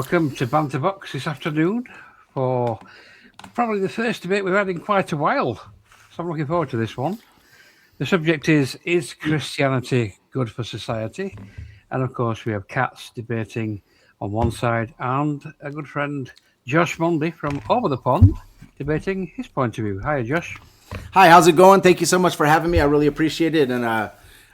Welcome to Banter Box this afternoon for probably the first debate we've had in quite a while. So I'm looking forward to this one. The subject is Christianity good for society? And of course, we have Catz debating on one side and a good friend, Josh Mundy from over the pond, debating his point of view. Hi, Josh. Hi, how's it going? Thank you so much for having me. I really appreciate it. And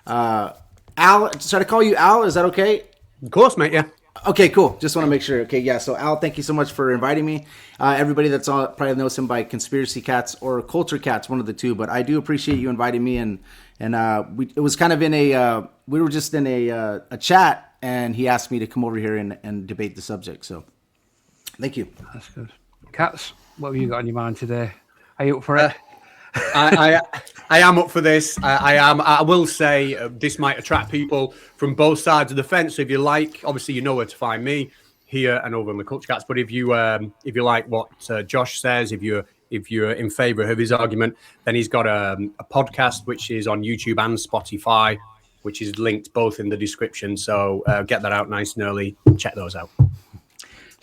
Al, should I call you Al? Is that okay? Of course, mate, yeah. Okay, cool. Just want to make sure. Okay, yeah. So Al, thank you so much for inviting me. Everybody that's on probably knows him by Conspiracy Catz or Culture Catz, one of the two. But I do appreciate you inviting me. And it was kind of in we were just in a chat, and he asked me to come over here and debate the subject. So thank you. That's good. Catz, what have you got on your mind today? Are you up for it? I am up for this. I am. I will say this might attract people from both sides of the fence. So if you like, obviously you know where to find me here and over on the Culture Cats. But if you like what Josh says, if you're in favour of his argument, then he's got a podcast which is on YouTube and Spotify, which is linked both in the description. So get that out nice and early. Check those out.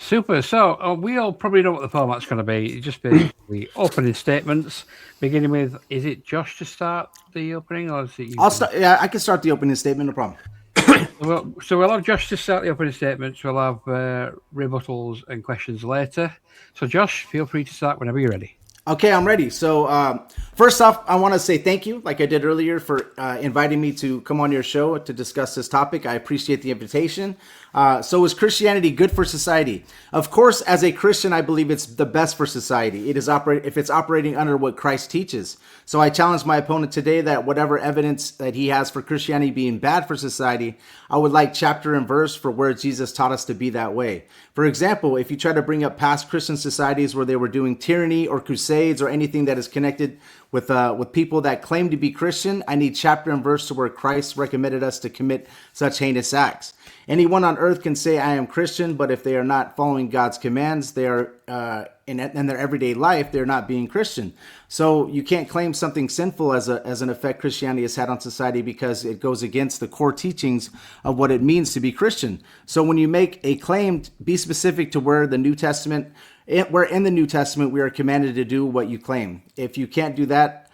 Super. So we all probably know what the format's going to be. It's just basically opening statements, beginning with, is it Josh to start the opening, or is it you? I'll start. Yeah, I can start the opening statement. No problem. So we'll have Josh to start the opening statements. We'll have rebuttals and questions later. So Josh, feel free to start whenever you're ready. Okay, I'm ready. So first off, I want to say thank you, like I did earlier, for inviting me to come on your show to discuss this topic. I appreciate the invitation. So is Christianity good for society? Of course, as a Christian, I believe it's the best for society. If it's operating under what Christ teaches. So I challenge my opponent today that whatever evidence that he has for Christianity being bad for society, I would like chapter and verse for where Jesus taught us to be that way. For example, if you try to bring up past Christian societies where they were doing tyranny or crusades or anything that is connected with people that claim to be Christian, I need chapter and verse to where Christ recommended us to commit such heinous acts. Anyone on earth can say, I am Christian, but if they are not following God's commands, they are in their everyday life, they're not being Christian. So you can't claim something sinful as an effect Christianity has had on society because it goes against the core teachings of what it means to be Christian. So when you make a claim, be specific to where in the New Testament we are commanded to do what you claim. If you can't do that,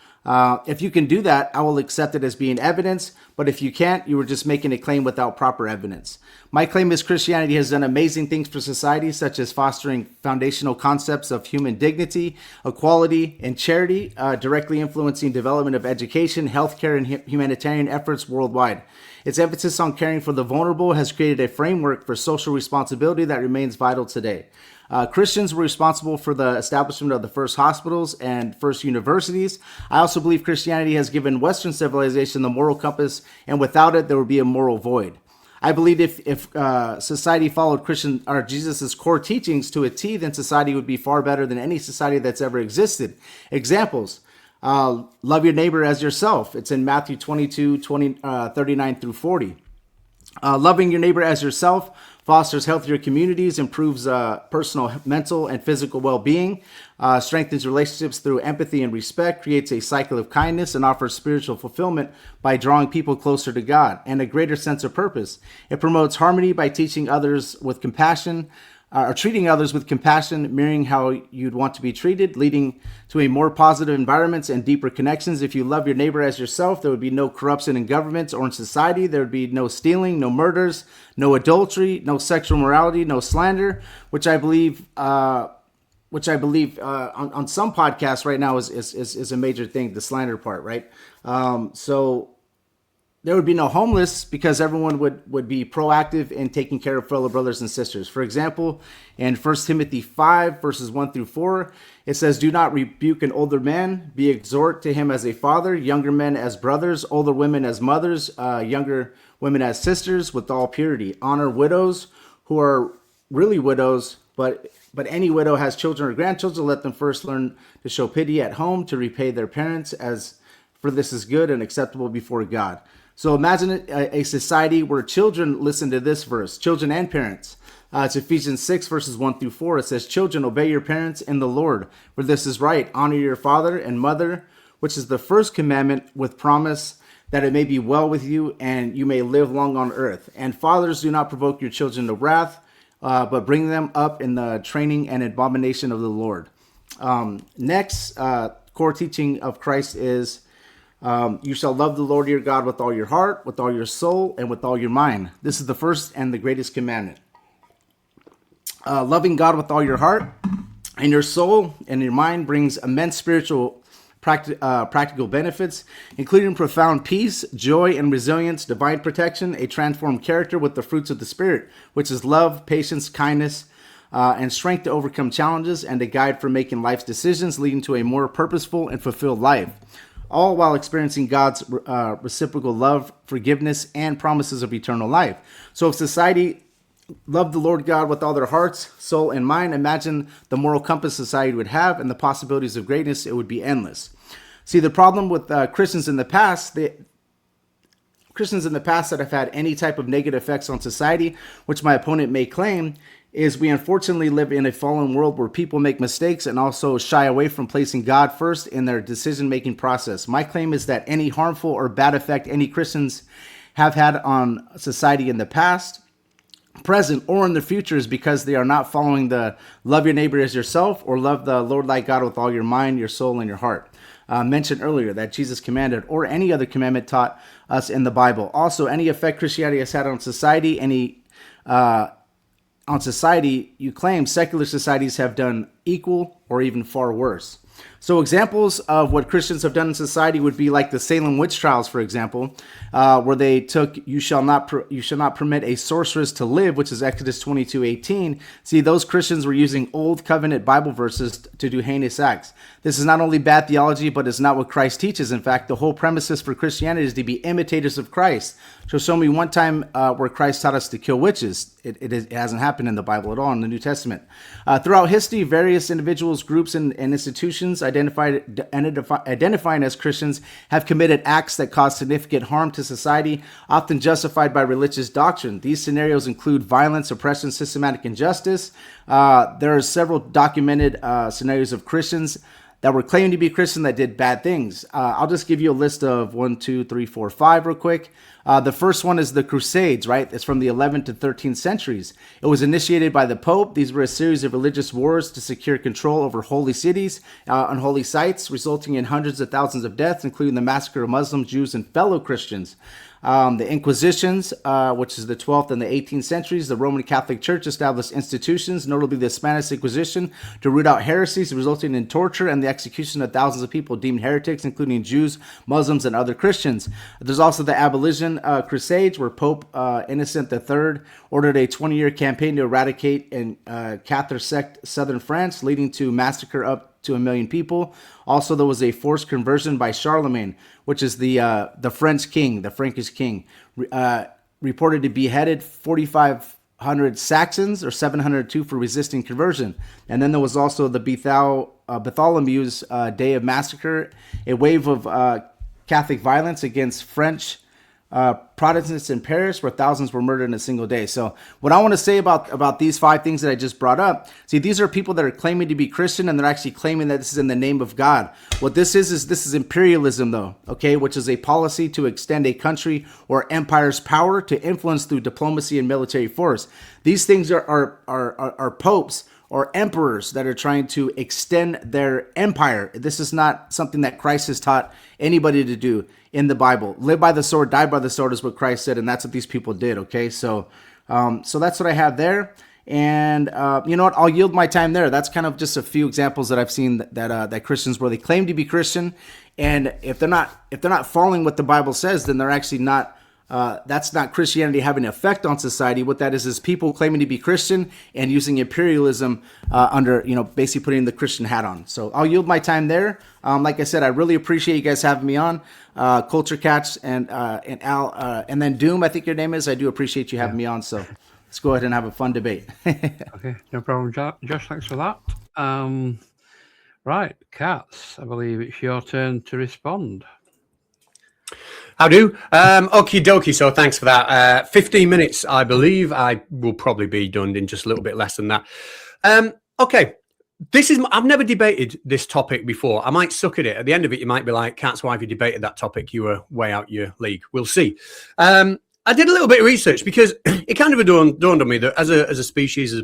if you can do that, I will accept it as being evidence. But if you can't, you were just making a claim without proper evidence. My claim is Christianity has done amazing things for society, such as fostering foundational concepts of human dignity, equality, and charity, directly influencing development of education, healthcare, and humanitarian efforts worldwide. Its emphasis on caring for the vulnerable has created a framework for social responsibility that remains vital today. Christians were responsible for the establishment of the first hospitals and first universities. I also believe Christianity has given Western civilization the moral compass, and without it, there would be a moral void. I believe if society followed Christian or Jesus's core teachings to a T, then society would be far better than any society that's ever existed. Examples. Love your neighbor as yourself. It's in Matthew 22, 39 through 40. Loving your neighbor as yourself fosters healthier communities, improves personal, mental, and physical well-being, strengthens relationships through empathy and respect, creates a cycle of kindness, and offers spiritual fulfillment by drawing people closer to God and a greater sense of purpose. It promotes harmony by teaching others with compassion, or treating others with compassion, mirroring how you'd want to be treated, leading to a more positive environments and deeper connections. If you love your neighbor as yourself, there would be no corruption in governments or in society. There would be no stealing, no murders, no adultery, no sexual morality, no slander, which I believe on some podcasts right now is a major thing, the slander part, right? So there would be no homeless because everyone would be proactive in taking care of fellow brothers and sisters. For example, in 1 Timothy 5, verses 1 through 4, it says, do not rebuke an older man, be exhort to him as a father, younger men as brothers, older women as mothers, younger women as sisters, with all purity. Honor widows who are really widows, but any widow has children or grandchildren, let them first learn to show pity at home, to repay their parents, as for this is good and acceptable before God. So imagine a society where children listen to this verse, children and parents. It's Ephesians 6, verses 1 through 4. It says, children, obey your parents in the Lord, for this is right. Honor your father and mother, which is the first commandment with promise that it may be well with you and you may live long on earth. And fathers, do not provoke your children to wrath, but bring them up in the training and abomination of the Lord. Next, core teaching of Christ is you shall love the Lord your God with all your heart, with all your soul, and with all your mind. This is the first and the greatest commandment. Loving God with all your heart and your soul and your mind brings immense spiritual practical benefits, including profound peace, joy, and resilience, divine protection, a transformed character with the fruits of the Spirit, which is love, patience, kindness, and strength to overcome challenges, and a guide for making life's decisions, leading to a more purposeful and fulfilled life, all while experiencing God's reciprocal love, forgiveness, and promises of eternal life. So if society loved the Lord God with all their hearts, soul, and mind, imagine the moral compass society would have and the possibilities of greatness. It would be endless. See, the problem with Christians in the past, Christians in the past that have had any type of negative effects on society, which my opponent may claim, is we unfortunately live in a fallen world where people make mistakes and also shy away from placing God first in their decision-making process. My claim is that any harmful or bad effect any Christians have had on society in the past, present, or in the future is because they are not following the love your neighbor as yourself or love the Lord thy God with all your mind, your soul, and your heart. Mentioned earlier that Jesus commanded, or any other commandment taught us in the Bible. Also, any effect Christianity has had on society, you claim secular societies have done equal or even far worse. So examples of what Christians have done in society would be like the Salem witch trials, for example, where they took, you shall not permit a sorceress to live, which is Exodus 22:18. See, those Christians were using old covenant Bible verses to do heinous acts. This is not only bad theology, but it's not what Christ teaches. In fact, the whole premises for Christianity is to be imitators of Christ. So show me one time where Christ taught us to kill witches. It hasn't happened in the Bible at all, in the New Testament. Throughout history, various individuals, groups, and institutions identifying as Christians have committed acts that cause significant harm to society, often justified by religious doctrine. These scenarios include violence, oppression, systematic injustice. There are several documented scenarios of Christians that were claiming to be Christian that did bad things. I'll just give you a list of 1, 2, 3, 4, 5 real quick. The first one is the Crusades, right? It's from the 11th to 13th centuries. It was initiated by the Pope. These were a series of religious wars to secure control over holy cities and holy sites, resulting in hundreds of thousands of deaths, including the massacre of Muslims, Jews, and fellow Christians. The Inquisitions, which is the 12th and the 18th centuries, the Roman Catholic Church established institutions, notably the Spanish Inquisition, to root out heresies, resulting in torture and the execution of thousands of people deemed heretics, including Jews, Muslims, and other Christians. There's also the Abolition Crusades, where Pope Innocent III ordered a 20-year campaign to eradicate an Catholic sect southern France, leading to massacre up to 1 million people. Also, there was a forced conversion by Charlemagne, which is the French king, the Frankish king, reported to beheaded 4,500 Saxons or 702 for resisting conversion. And then there was also the Bartholomew's Day of Massacre, a wave of Catholic violence against French Protestants in Paris, where thousands were murdered in a single day. So what I want to say about these 5 things that I just brought up, see, these are people that are claiming to be Christian, and they're actually claiming that this is in the name of God. What this is imperialism, though, okay, which is a policy to extend a country or empire's power to influence through diplomacy and military force. These things are popes or emperors that are trying to extend their empire. This is not something that Christ has taught anybody to do in the Bible. Live by the sword, die by the sword is what Christ said, and that's what these people did, okay? So that's what I have there. And you know what? I'll yield my time there. That's kind of just a few examples that I've seen that Christians, where they claim to be Christian, and if they're not following what the Bible says, then they're actually not. That's not Christianity having an effect on society. What that is people claiming to be Christian and using imperialism under, basically putting the Christian hat on. So I'll yield my time there. Like I said, I really appreciate you guys having me on. Culture Catz and Al, and then Doom, I think your name is. I do appreciate you having me on. So let's go ahead and have a fun debate. Okay, no problem, Josh. Thanks for that. Right, Catz, I believe it's your turn to respond. How do? Okie dokie. So thanks for that. 15 minutes, I believe. I will probably be done in just a little bit less than that. Okay. I've never debated this topic before. I might suck at it. At the end of it, you might be like, Catz, why have you debated that topic? You were way out your league. We'll see. I did a little bit of research because it kind of dawned on me that as a species, as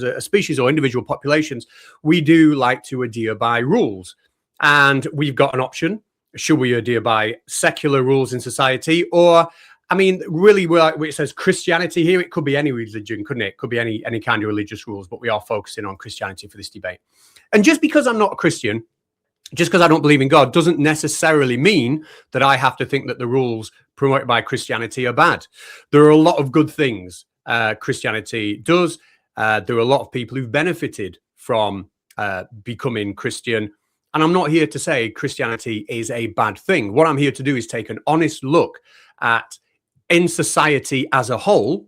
a species or individual populations, we do like to adhere by rules, and we've got an option. Should we adhere by secular rules in society, or I mean, really, where it says Christianity here, it could be any religion, couldn't it? It could be any kind of religious rules, but we are focusing on Christianity for this debate. And just because I'm not a Christian, just because I don't believe in God, doesn't necessarily mean that I have to think that the rules promoted by Christianity are bad. There are a lot of good things Christianity does. There are a lot of people who've benefited from becoming Christian. And I'm not here to say Christianity is a bad thing. What I'm here to do is take an honest look at, in society as a whole,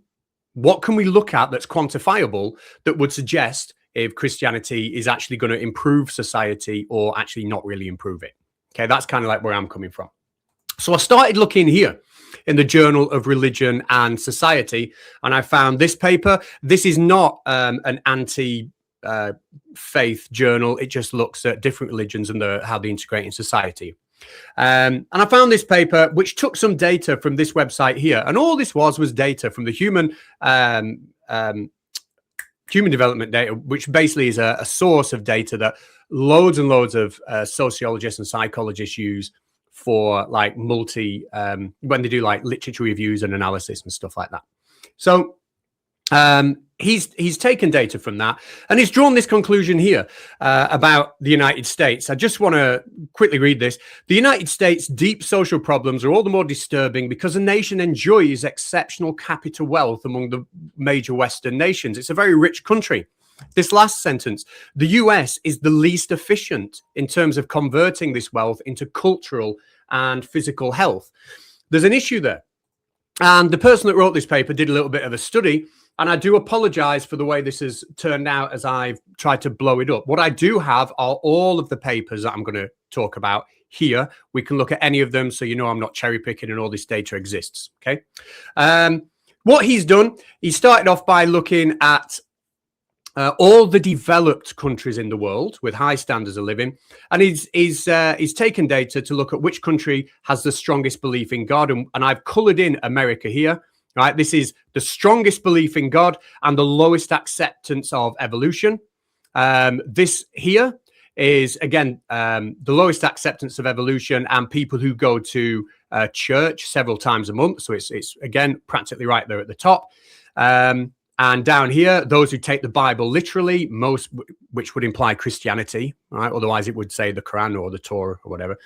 what can we look at that's quantifiable that would suggest if Christianity is actually going to improve society or actually not really improve it. Okay, that's kind of like where I'm coming from. So I started looking here in the Journal of Religion and Society, and I found this paper. This is not an anti-faith journal. It just looks at different religions and how they integrate in society. And I found this paper, which took some data from this website here. And all this was data from the human development data, which basically is a source of data that loads and loads of sociologists and psychologists use for like when they do like literature reviews and analysis and stuff like that. So he's taken data from that, and he's drawn this conclusion here about the United States. I just want to quickly read this. The United States' deep social problems are all the more disturbing because the nation enjoys exceptional capital wealth among the major Western nations. It's a very rich country. This last sentence, the US is the least efficient in terms of converting this wealth into cultural and physical health. There's an issue there. And the person that wrote this paper did a little bit of a study. And I do apologize for the way this has turned out as I've tried to blow it up. What I do have are all of the papers that I'm going to talk about here. We can look at any of them, so you know I'm not cherry picking and all this data exists. Okay. What he's done, he started off by looking at all the developed countries in the world with high standards of living, and he's taken data to look at which country has the strongest belief in God, and I've coloured in America here. Right, this is the strongest belief in God and the lowest acceptance of evolution. This here is, again, the lowest acceptance of evolution and people who go to church several times a month. So it's again, practically right there at the top. And down here, those who take the Bible literally, most, which would imply Christianity, right? Otherwise, it would say the Quran or the Torah or whatever.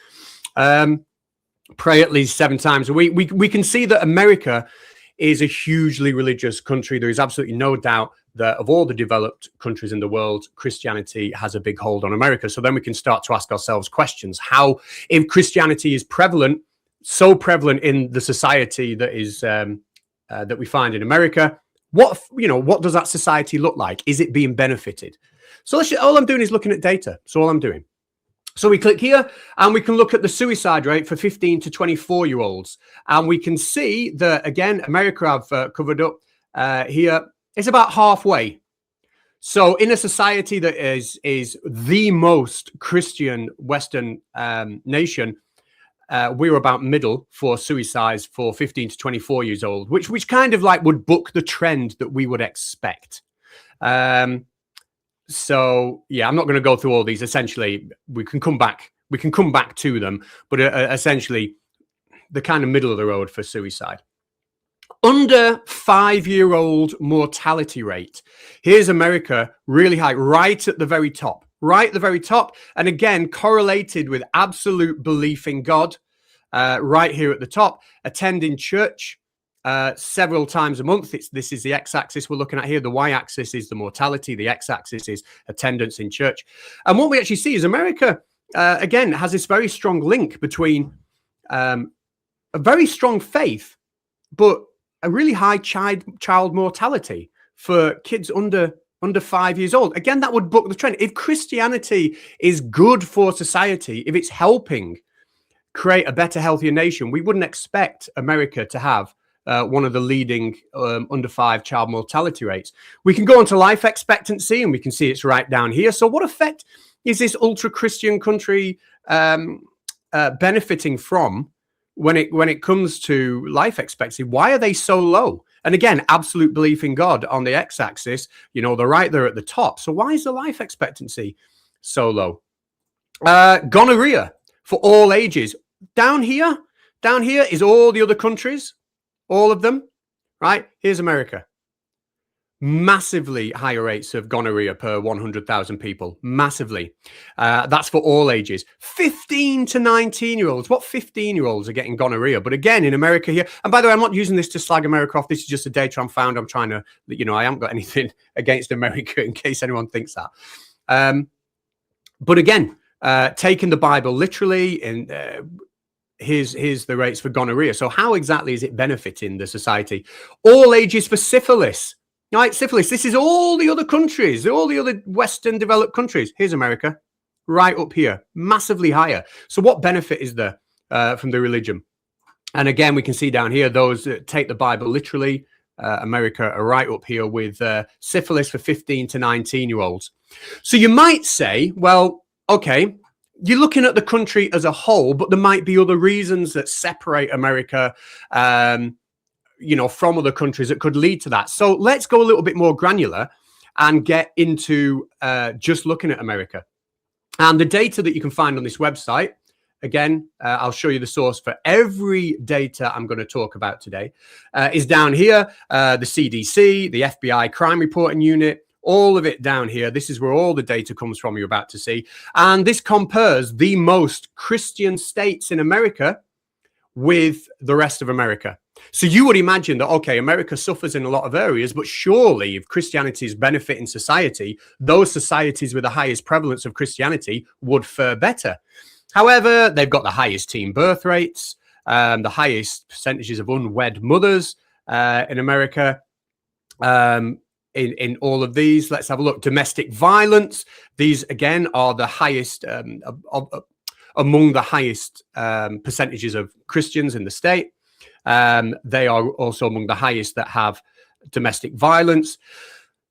Pray at least 7 times a week. We can see that America is a hugely religious country. There is absolutely no doubt that of all the developed countries in the world, Christianity has a big hold on America. So then we can start to ask ourselves questions. How, if Christianity is prevalent, so prevalent in the society that is that we find in America, what does that society look like? Is it being benefited? So all I'm doing is looking at data. That's all I'm doing. So we click here and we can look at the suicide rate for 15 to 24-year-olds. And we can see that, again, America I've covered up here. It's about halfway. So in a society that is the most Christian Western nation, we're about middle for suicides for 15 to 24 years old, which kind of like would book the trend that we would expect. So yeah, I'm not going to go through all these. Essentially, we can come back to them, but essentially, the kind of middle of the road for suicide. Under 5-year-old mortality rate. Here's America, really high, right at the very top. And again, correlated with absolute belief in God, right here at the top. Attending church several times a month. This is the x-axis we're looking at here. The y-axis is the mortality. The x-axis is attendance in church. And what we actually see is America, again, has this very strong link between a very strong faith, but a really high child mortality for kids under 5 years old. Again, that would book the trend. If Christianity is good for society, if it's helping create a better, healthier nation, we wouldn't expect America to have one of the leading under 5 child mortality rates. We can go on to life expectancy, and we can see it's right down here. So what effect is this ultra-Christian country benefiting from when it comes to life expectancy, why are they so low? And again, absolute belief in God on the x-axis, you know, they're right there at the top. So why is the life expectancy so low? Gonorrhea for all ages. Down here is all the other countries, all of them, right? Here's America. Massively higher rates of gonorrhea per 100,000 people. Massively. That's for all ages. 15 to 19-year-olds. What 15-year-olds are getting gonorrhea? But again, in America here, and by the way, I'm not using this to slag America off. This is just a data I'm found. I'm trying to, you know, I haven't got anything against America in case anyone thinks that. But again, taking the Bible literally, and here's the rates for gonorrhea. So how exactly is it benefiting the society? All ages for syphilis. Right, syphilis. This is all the other countries, all the other Western developed countries. Here's America, right up here, massively higher. So what benefit is there from the religion? And again, we can see down here, those that take the Bible literally, America are right up here with syphilis for 15 to 19-year-olds. So you might say, well, okay, you're looking at the country as a whole, but there might be other reasons that separate America you know, from other countries that could lead to that. So let's go a little bit more granular and get into just looking at America. And the data that you can find on this website, again, I'll show you the source for every data I'm going to talk about today, is down here. The CDC, the FBI Crime Reporting Unit, all of it down here. This is where all the data comes from, you're about to see. And this compares the most Christian states in America with the rest of America. So you would imagine that, okay, America suffers in a lot of areas, but surely if Christianity is benefiting society, those societies with the highest prevalence of Christianity would fare better. However, they've got the highest teen birth rates, the highest percentages of unwed mothers in America. In all of these, let's have a look. Domestic violence. These, again, are the highest among the highest percentages of Christians in the state. They are also among the highest that have domestic violence.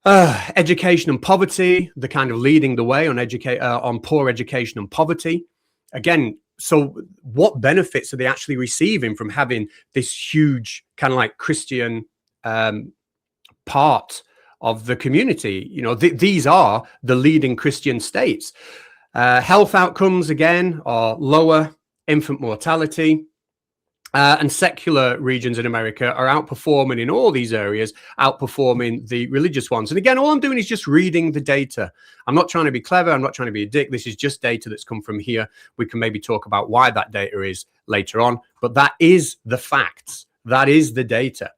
Education and poverty, the kind of leading the way on poor education and poverty. Again, so what benefits are they actually receiving from having this huge kind of like Christian part of the community? You know, these are the leading Christian states. Health outcomes, again, are lower. Infant mortality. And secular regions in America are outperforming in all these areas, outperforming the religious ones. And again, all I'm doing is just reading the data. I'm not trying to be clever. I'm not trying to be a dick. This is just data that's come from here. We can maybe talk about why that data is later on, but that is the facts. That is the data.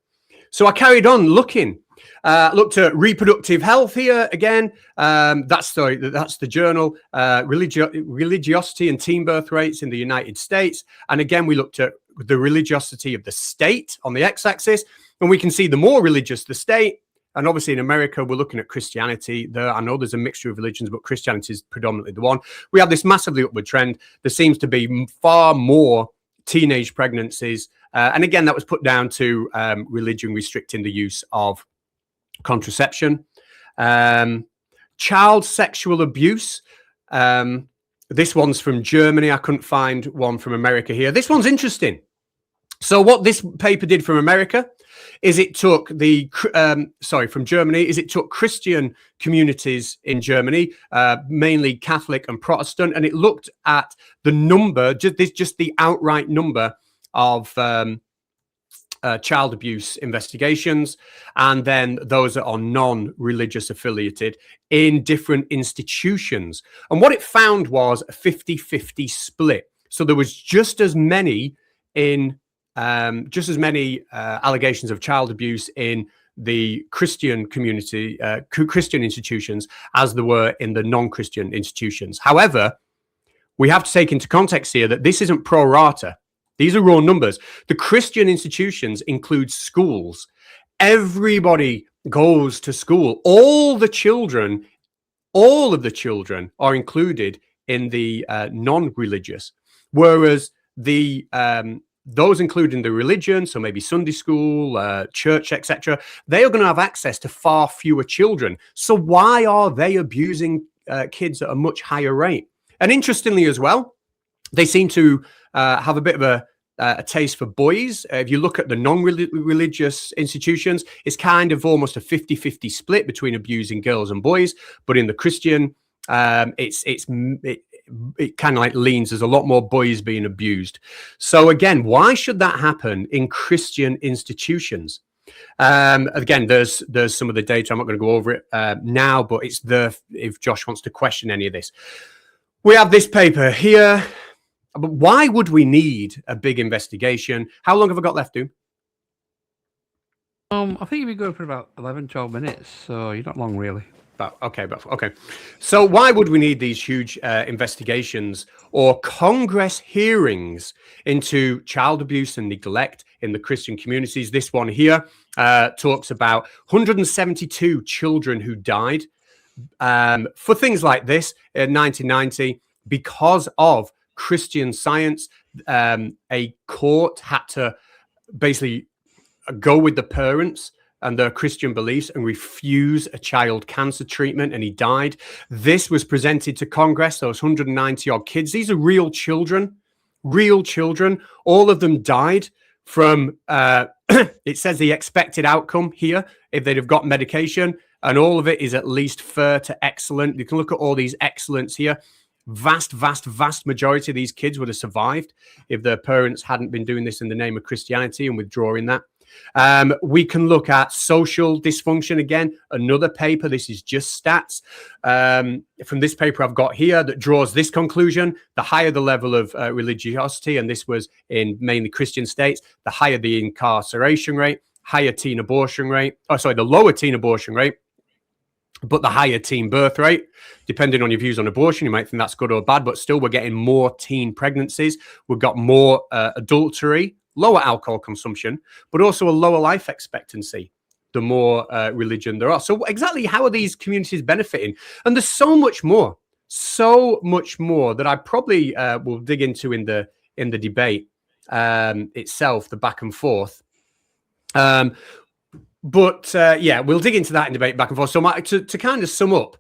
So I carried on looking. Looked at reproductive health here again. That's the journal. Religiosity and teen birth rates in the United States. And again, we looked at the religiosity of the state on the x-axis. And we can see the more religious the state. And obviously in America, we're looking at Christianity. I know there's a mixture of religions, but Christianity is predominantly the one. We have this massively upward trend. There seems to be far more teenage pregnancies. And again, that was put down to religion restricting the use of contraception. Child sexual abuse. This one's from Germany. I couldn't find one from America here. This one's interesting. So what this paper did from America is it took from Germany, is it took Christian communities in Germany, mainly Catholic and Protestant, and it looked at the number, just the outright number of child abuse investigations, and then those that are non-religious affiliated in different institutions. And what it found was a 50-50 split. So there was just as many allegations of child abuse in the Christian community, Christian institutions, as there were in the non-Christian institutions. However, we have to take into context here that this isn't pro rata. These are raw numbers. The Christian institutions include schools. Everybody goes to school. All of the children are included in the non-religious, whereas the those including the religion, so maybe Sunday school, church, etc., they are going to have access to far fewer children. So why are they abusing kids at a much higher rate? And interestingly as well, they seem to have a bit of a taste for boys. If you look at the non-religious institutions, it's kind of almost a 50-50 split between abusing girls and boys. But in the Christian, it kind of like leans. There's a lot more boys being abused. So again, why should that happen in Christian institutions? Again, there's some of the data. I'm not going to go over it now, but it's there if Josh wants to question any of this. We have this paper here. But why would we need a big investigation? How long have I got left, Doom? I think you've been going for about 11, 12 minutes, so you're not long, really. Okay. So why would we need these huge investigations or Congress hearings into child abuse and neglect in the Christian communities? This one here talks about 172 children who died for things like this in 1990 because of Christian Science. A court had to basically go with the parents and their Christian beliefs and refuse a child cancer treatment, and he died. This was presented to Congress, those 190 odd kids. These are real children. All of them died from, it says the expected outcome here, if they'd have got medication, and all of it is at least fair to excellent. You can look at all these excellents here. Vast majority of these kids would have survived if their parents hadn't been doing this in the name of Christianity and withdrawing that. We can look at social dysfunction again. Another paper. This is just stats from this paper I've got here that draws this conclusion. The higher the level of religiosity, and this was in mainly Christian states, the higher the incarceration rate, higher teen abortion rate. The lower teen abortion rate, but the higher teen birth rate. Depending on your views on abortion, you might think that's good or bad, but still we're getting more teen pregnancies. We've got more adultery, lower alcohol consumption, but also a lower life expectancy the more religion there are. So exactly how are these communities benefiting? And there's so much more that I probably will dig into in the debate itself, the back and forth. But we'll dig into that in debate back and forth. So to kind of sum up,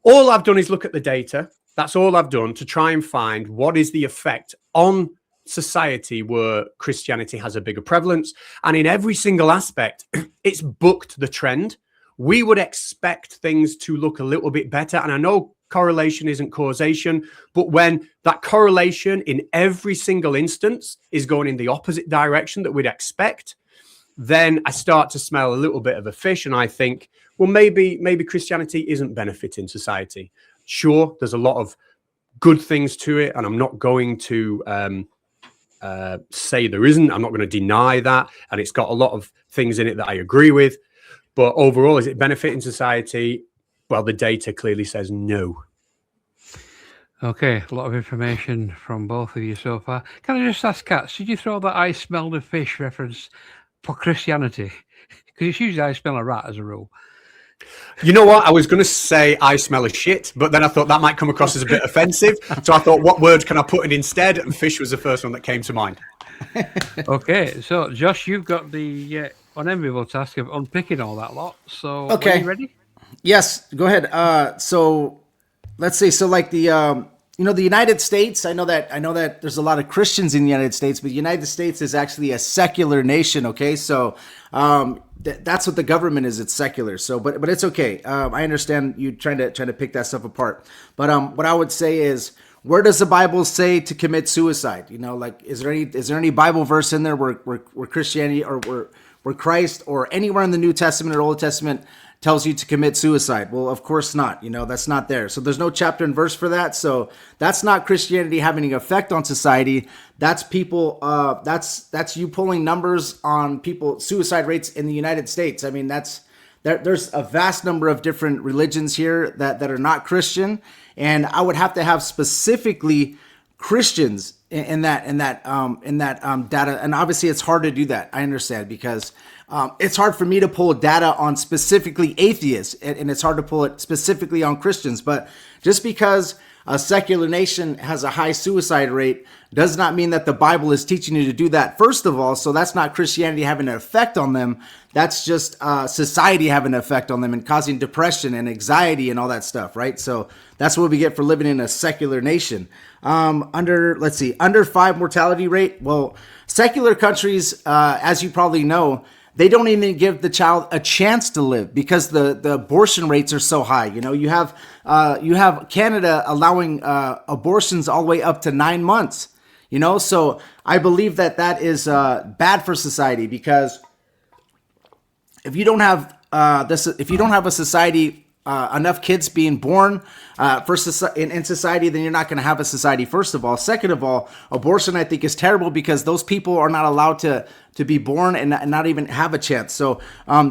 all I've done is look at the data. That's all I've done to try and find what is the effect on society where Christianity has a bigger prevalence. And in every single aspect, it's bucked the trend. We would expect things to look a little bit better. And I know correlation isn't causation, but when that correlation in every single instance is going in the opposite direction that we'd expect, then I start to smell a little bit of a fish, and I think, well, maybe Christianity isn't benefiting society. Sure, there's a lot of good things to it, and I'm not going to say there isn't. I'm not going to deny that, and it's got a lot of things in it that I agree with. But overall, is it benefiting society? Well, the data clearly says no. Okay, a lot of information from both of you so far. Can I just ask, Catz, did you throw that I smelled a fish reference for Christianity? Because it's usually I smell a rat as a rule. You know what? I was going to say I smell a shit, but then I thought that might come across as a bit offensive. So I thought, what word can I put in instead? And fish was the first one that came to mind. Okay, so Josh, you've got the unenviable task of unpicking all that lot. So, okay, are you ready? Yes, go ahead. So let's see. So like the the United States, I know that there's a lot of Christians in the United States, but the United States is actually a secular nation. Okay, so that's what the government is. It's secular. So, but it's okay. I understand you trying to pick that stuff apart. But what I would say is, where does the Bible say to commit suicide? Like, is there any Bible verse in there where Christianity or where Christ or anywhere in the New Testament or Old Testament tells you to commit suicide? Well, of course not. That's not there. So there's no chapter and verse for that. So that's not Christianity having an effect on society. That's people. That's you pulling numbers on people suicide rates in the United States. I mean, there's a vast number of different religions here that are not Christian, and I would have to have specifically Christians in that data. And obviously it's hard to do that. I understand, because it's hard for me to pull data on specifically atheists, and it's hard to pull it specifically on Christians. But just because a secular nation has a high suicide rate does not mean that the Bible is teaching you to do that, first of all. So that's not Christianity having an effect on them. That's just society having an effect on them and causing depression and anxiety and all that stuff, right? So that's what we get for living in a secular nation. Under 5 mortality rate. Well, secular countries, as you probably know, they don't even give the child a chance to live because the abortion rates are so high. You know, you have Canada allowing abortions all the way up to 9 months. You know, so I believe that is bad for society, because if you don't have a society, enough kids being born in society, then you're not going to have a society, first of all. Second of all, abortion, I think, is terrible because those people are not allowed to be born and not even have a chance. So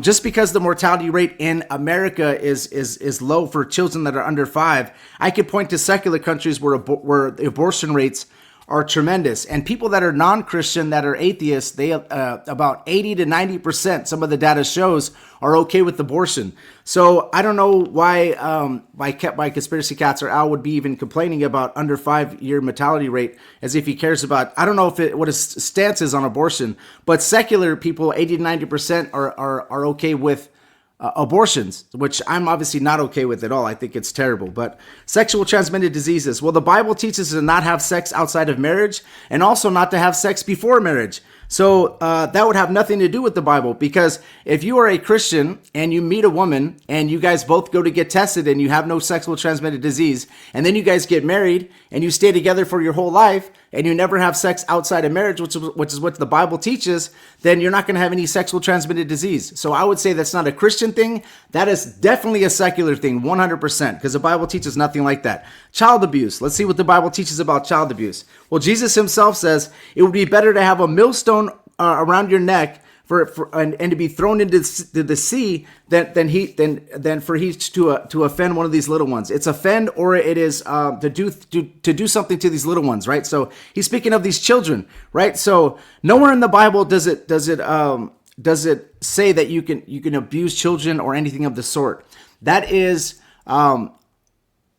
just because the mortality rate in America is low for children that are under 5, I could point to secular countries where the abortion rates are tremendous. And people that are non-Christian, that are atheists, they about 80 to 90%, some of the data shows, are okay with abortion. So I don't know why my conspiracy cats or Al would be even complaining about under 5-year mortality rate, as if he cares about, I don't know what his stance is on abortion, but secular people, 80 to 90% are okay with abortions, which I'm obviously not okay with at all. I think it's terrible. But sexual transmitted diseases. Well, the Bible teaches to not have sex outside of marriage, and also not to have sex before marriage. So that would have nothing to do with the Bible, because if you are a Christian and you meet a woman and you guys both go to get tested and you have no sexual transmitted disease, and then you guys get married and you stay together for your whole life and you never have sex outside of marriage, which is what the Bible teaches, then you're not going to have any sexual transmitted disease. So I would say that's not a Christian thing. That is definitely a secular thing, 100%, because the Bible teaches nothing like that. Child abuse. Let's see what the Bible teaches about child abuse. Well, Jesus himself says it would be better to have a millstone around your neck and to be thrown into the sea than for he to offend one of these little ones. It's offend, or it is to do something to these little ones, right? So he's speaking of these children, right? So nowhere in the Bible does it say that you can abuse children or anything of the sort. That is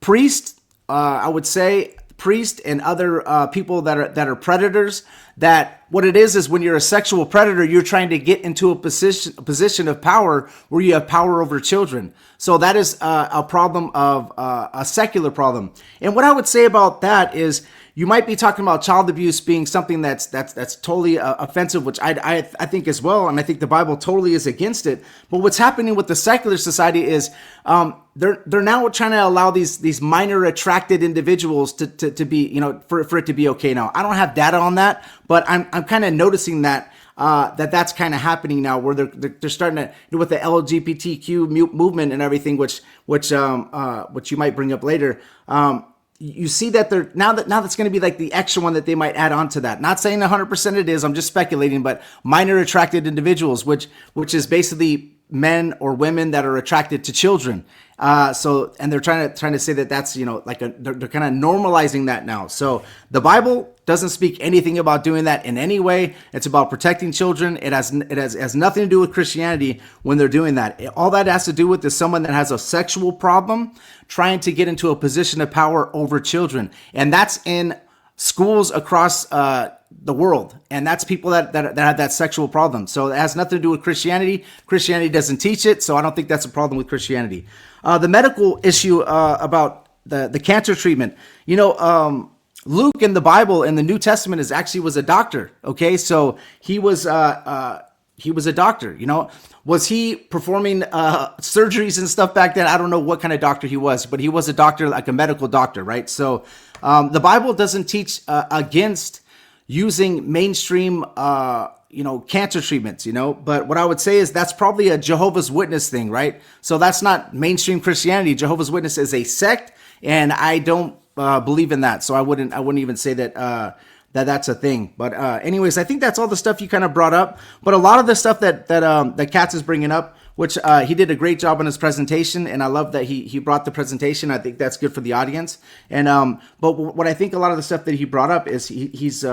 priest, I would say, priest and other people that are predators. That what it is when you're a sexual predator, you're trying to get into a position of power where you have power over children. So that is a problem of a secular problem. And what I would say about that is, you might be talking about child abuse being something that's totally offensive, which I think as well, and I think the Bible totally is against it. But what's happening with the secular society is they're now trying to allow these minor attracted individuals to be, you know, for it to be okay now. I don't have data on that, but I'm kind of noticing that that's kind of happening now, where they're starting to, with the LGBTQ movement and everything, which you might bring up later. You see that they're now that's going to be like the extra one that they might add on to that. Not saying 100% it is, I'm just speculating, but minor attracted individuals, which is basically men or women that are attracted to children. And they're trying to say that that's, you know, like they're kind of normalizing that now. So the Bible doesn't speak anything about doing that in any way. It's about protecting children. It has nothing to do with Christianity when they're doing that. All that has to do with is someone that has a sexual problem trying to get into a position of power over children. And that's in schools across the world. And that's people that have that sexual problem. So it has nothing to do with Christianity. Christianity doesn't teach it. So I don't think that's a problem with Christianity. The medical issue about the cancer treatment, you know, Luke in the Bible in the New Testament was a doctor. Okay. So he was a doctor, you know. Was he performing surgeries and stuff back then? I don't know what kind of doctor he was, but he was a doctor, like a medical doctor, right? So the Bible doesn't teach against using mainstream, cancer treatments, you know. But what I would say is that's probably a Jehovah's Witness thing, right? So that's not mainstream Christianity. Jehovah's Witness is a sect, and I don't believe in that. So I wouldn't even say that that's a thing. But anyways, I think that's all the stuff you kind of brought up. But a lot of the stuff that Catz is bringing up, which he did a great job on his presentation, and I love that he brought the presentation. I think that's good for the audience. And but what I think a lot of the stuff that he brought up is he's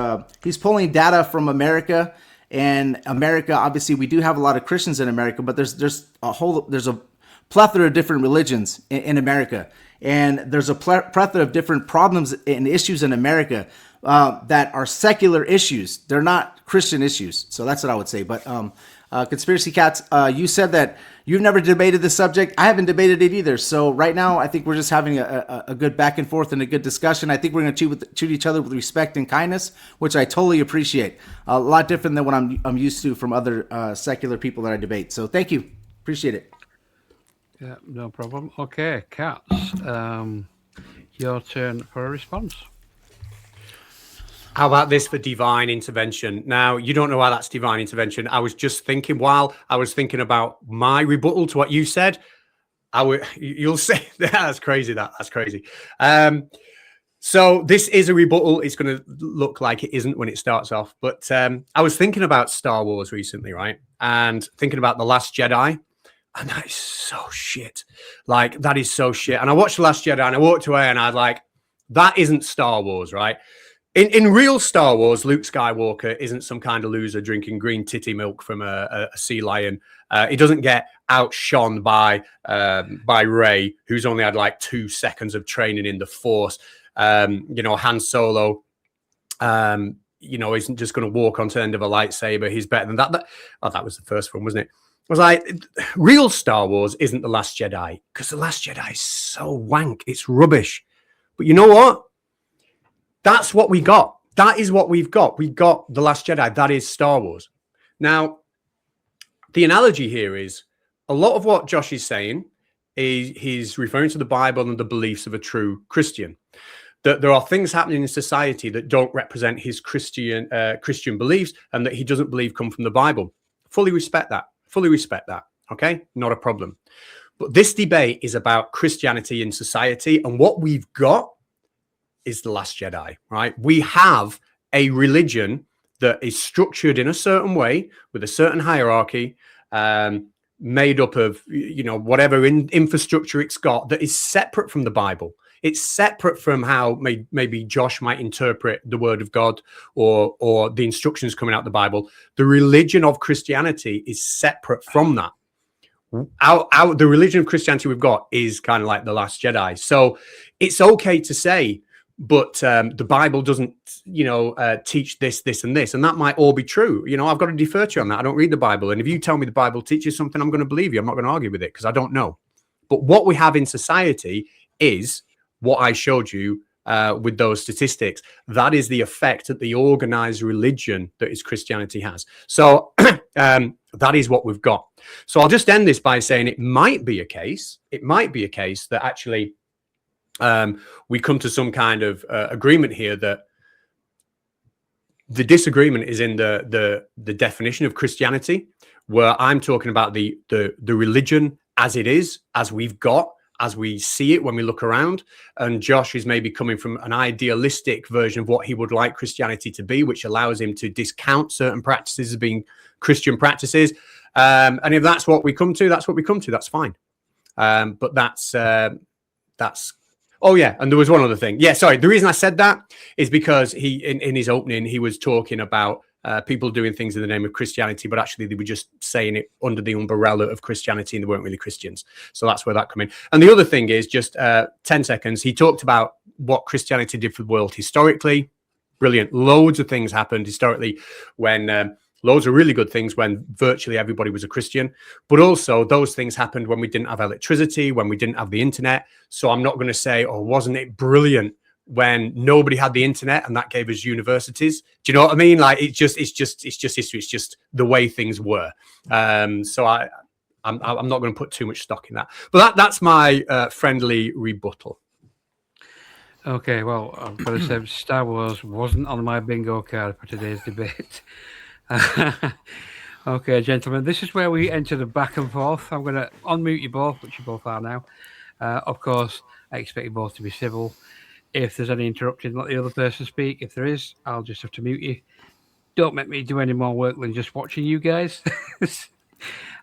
pulling data from America And America, obviously, we do have a lot of Christians in America, but there's a plethora of different religions in America, and there's a plethora of different problems and issues in America that are secular issues. They're not Christian issues. So that's what I would say. But Conspiracy Catz, you said that you've never debated this subject. I haven't debated it either. So right now, I think we're just having a good back and forth and a good discussion. I think we're going to treat each other with respect and kindness, which I totally appreciate. A lot different than what I'm used to from other secular people that I debate. So thank you. Appreciate it. Yeah, no problem. Okay, Catz, your turn for a response. How about this for divine intervention? Now, you don't know why that's divine intervention. I was just thinking, while I was thinking about my rebuttal to what you said, you'll say that's crazy. That's crazy. So this is a rebuttal. It's going to look like it isn't when it starts off. But I was thinking about Star Wars recently, right? And thinking about The Last Jedi. And that is so shit. Like, that is so shit. And I watched The Last Jedi and I walked away and I was like, that isn't Star Wars, right? In real Star Wars, Luke Skywalker isn't some kind of loser drinking green titty milk from a sea lion. He doesn't get outshone by Rey, who's only had like 2 seconds of training in the Force. Han Solo, isn't just going to walk onto the end of a lightsaber. He's better than that. That was the first one, wasn't it? I was like, real Star Wars isn't The Last Jedi, because The Last Jedi is so wank. It's rubbish. But you know what? That's what we got. That is what we've got. We got The Last Jedi. That is Star Wars. Now, the analogy here is a lot of what Josh is saying is he's referring to the Bible and the beliefs of a true Christian. That there are things happening in society that don't represent his Christian beliefs and that he doesn't believe come from the Bible. Fully respect that. Okay? Not a problem. But this debate is about Christianity in society, and what we've got is The Last Jedi, right? We have a religion that is structured in a certain way with a certain hierarchy, made up of, whatever infrastructure it's got, that is separate from the Bible. It's separate from how maybe Josh might interpret the word of God or the instructions coming out of the Bible. The religion of Christianity is separate from that. The religion of Christianity we've got is kind of like The Last Jedi. So it's okay to say, but the Bible doesn't, teach this, and this. And that might all be true. I've got to defer to you on that. I don't read the Bible. And if you tell me the Bible teaches something, I'm going to believe you. I'm not going to argue with it because I don't know. But what we have in society is what I showed you with those statistics. That is the effect that the organized religion that is Christianity has. So that is what we've got. So I'll just end this by saying it might be a case that actually we come to some kind of agreement here, that the disagreement is in the definition of Christianity, where I'm talking about the religion as it is, as we've got, as we see it when we look around. And Josh is maybe coming from an idealistic version of what he would like Christianity to be, which allows him to discount certain practices as being Christian practices. And if that's what we come to, that's what we come to. That's fine. But that's. Oh yeah, and there was one other thing. Yeah, sorry. The reason I said that is because he, in his opening, he was talking about people doing things in the name of Christianity, but actually they were just saying it under the umbrella of Christianity, and they weren't really Christians. So that's where that come in. And the other thing is, just 10 seconds, he talked about what Christianity did for the world historically. Brilliant. Loads of things happened historically when loads of really good things when virtually everybody was a Christian. But also those things happened when we didn't have electricity, when we didn't have the internet. So I'm not going to say, oh, wasn't it brilliant when nobody had the internet and that gave us universities? Do you know what I mean? Like it's just history. It's just the way things were. So I'm not going to put too much stock in that. But that's my friendly rebuttal. Okay, well, I've got to say Star Wars wasn't on my bingo card for today's debate. Okay, gentlemen, this is where we enter the back and forth. I'm going to unmute you both, which you both are now. Of course, I expect you both to be civil. If there's any interrupting, let the other person speak. If there is, I'll just have to mute you. Don't make me do any more work than just watching you guys.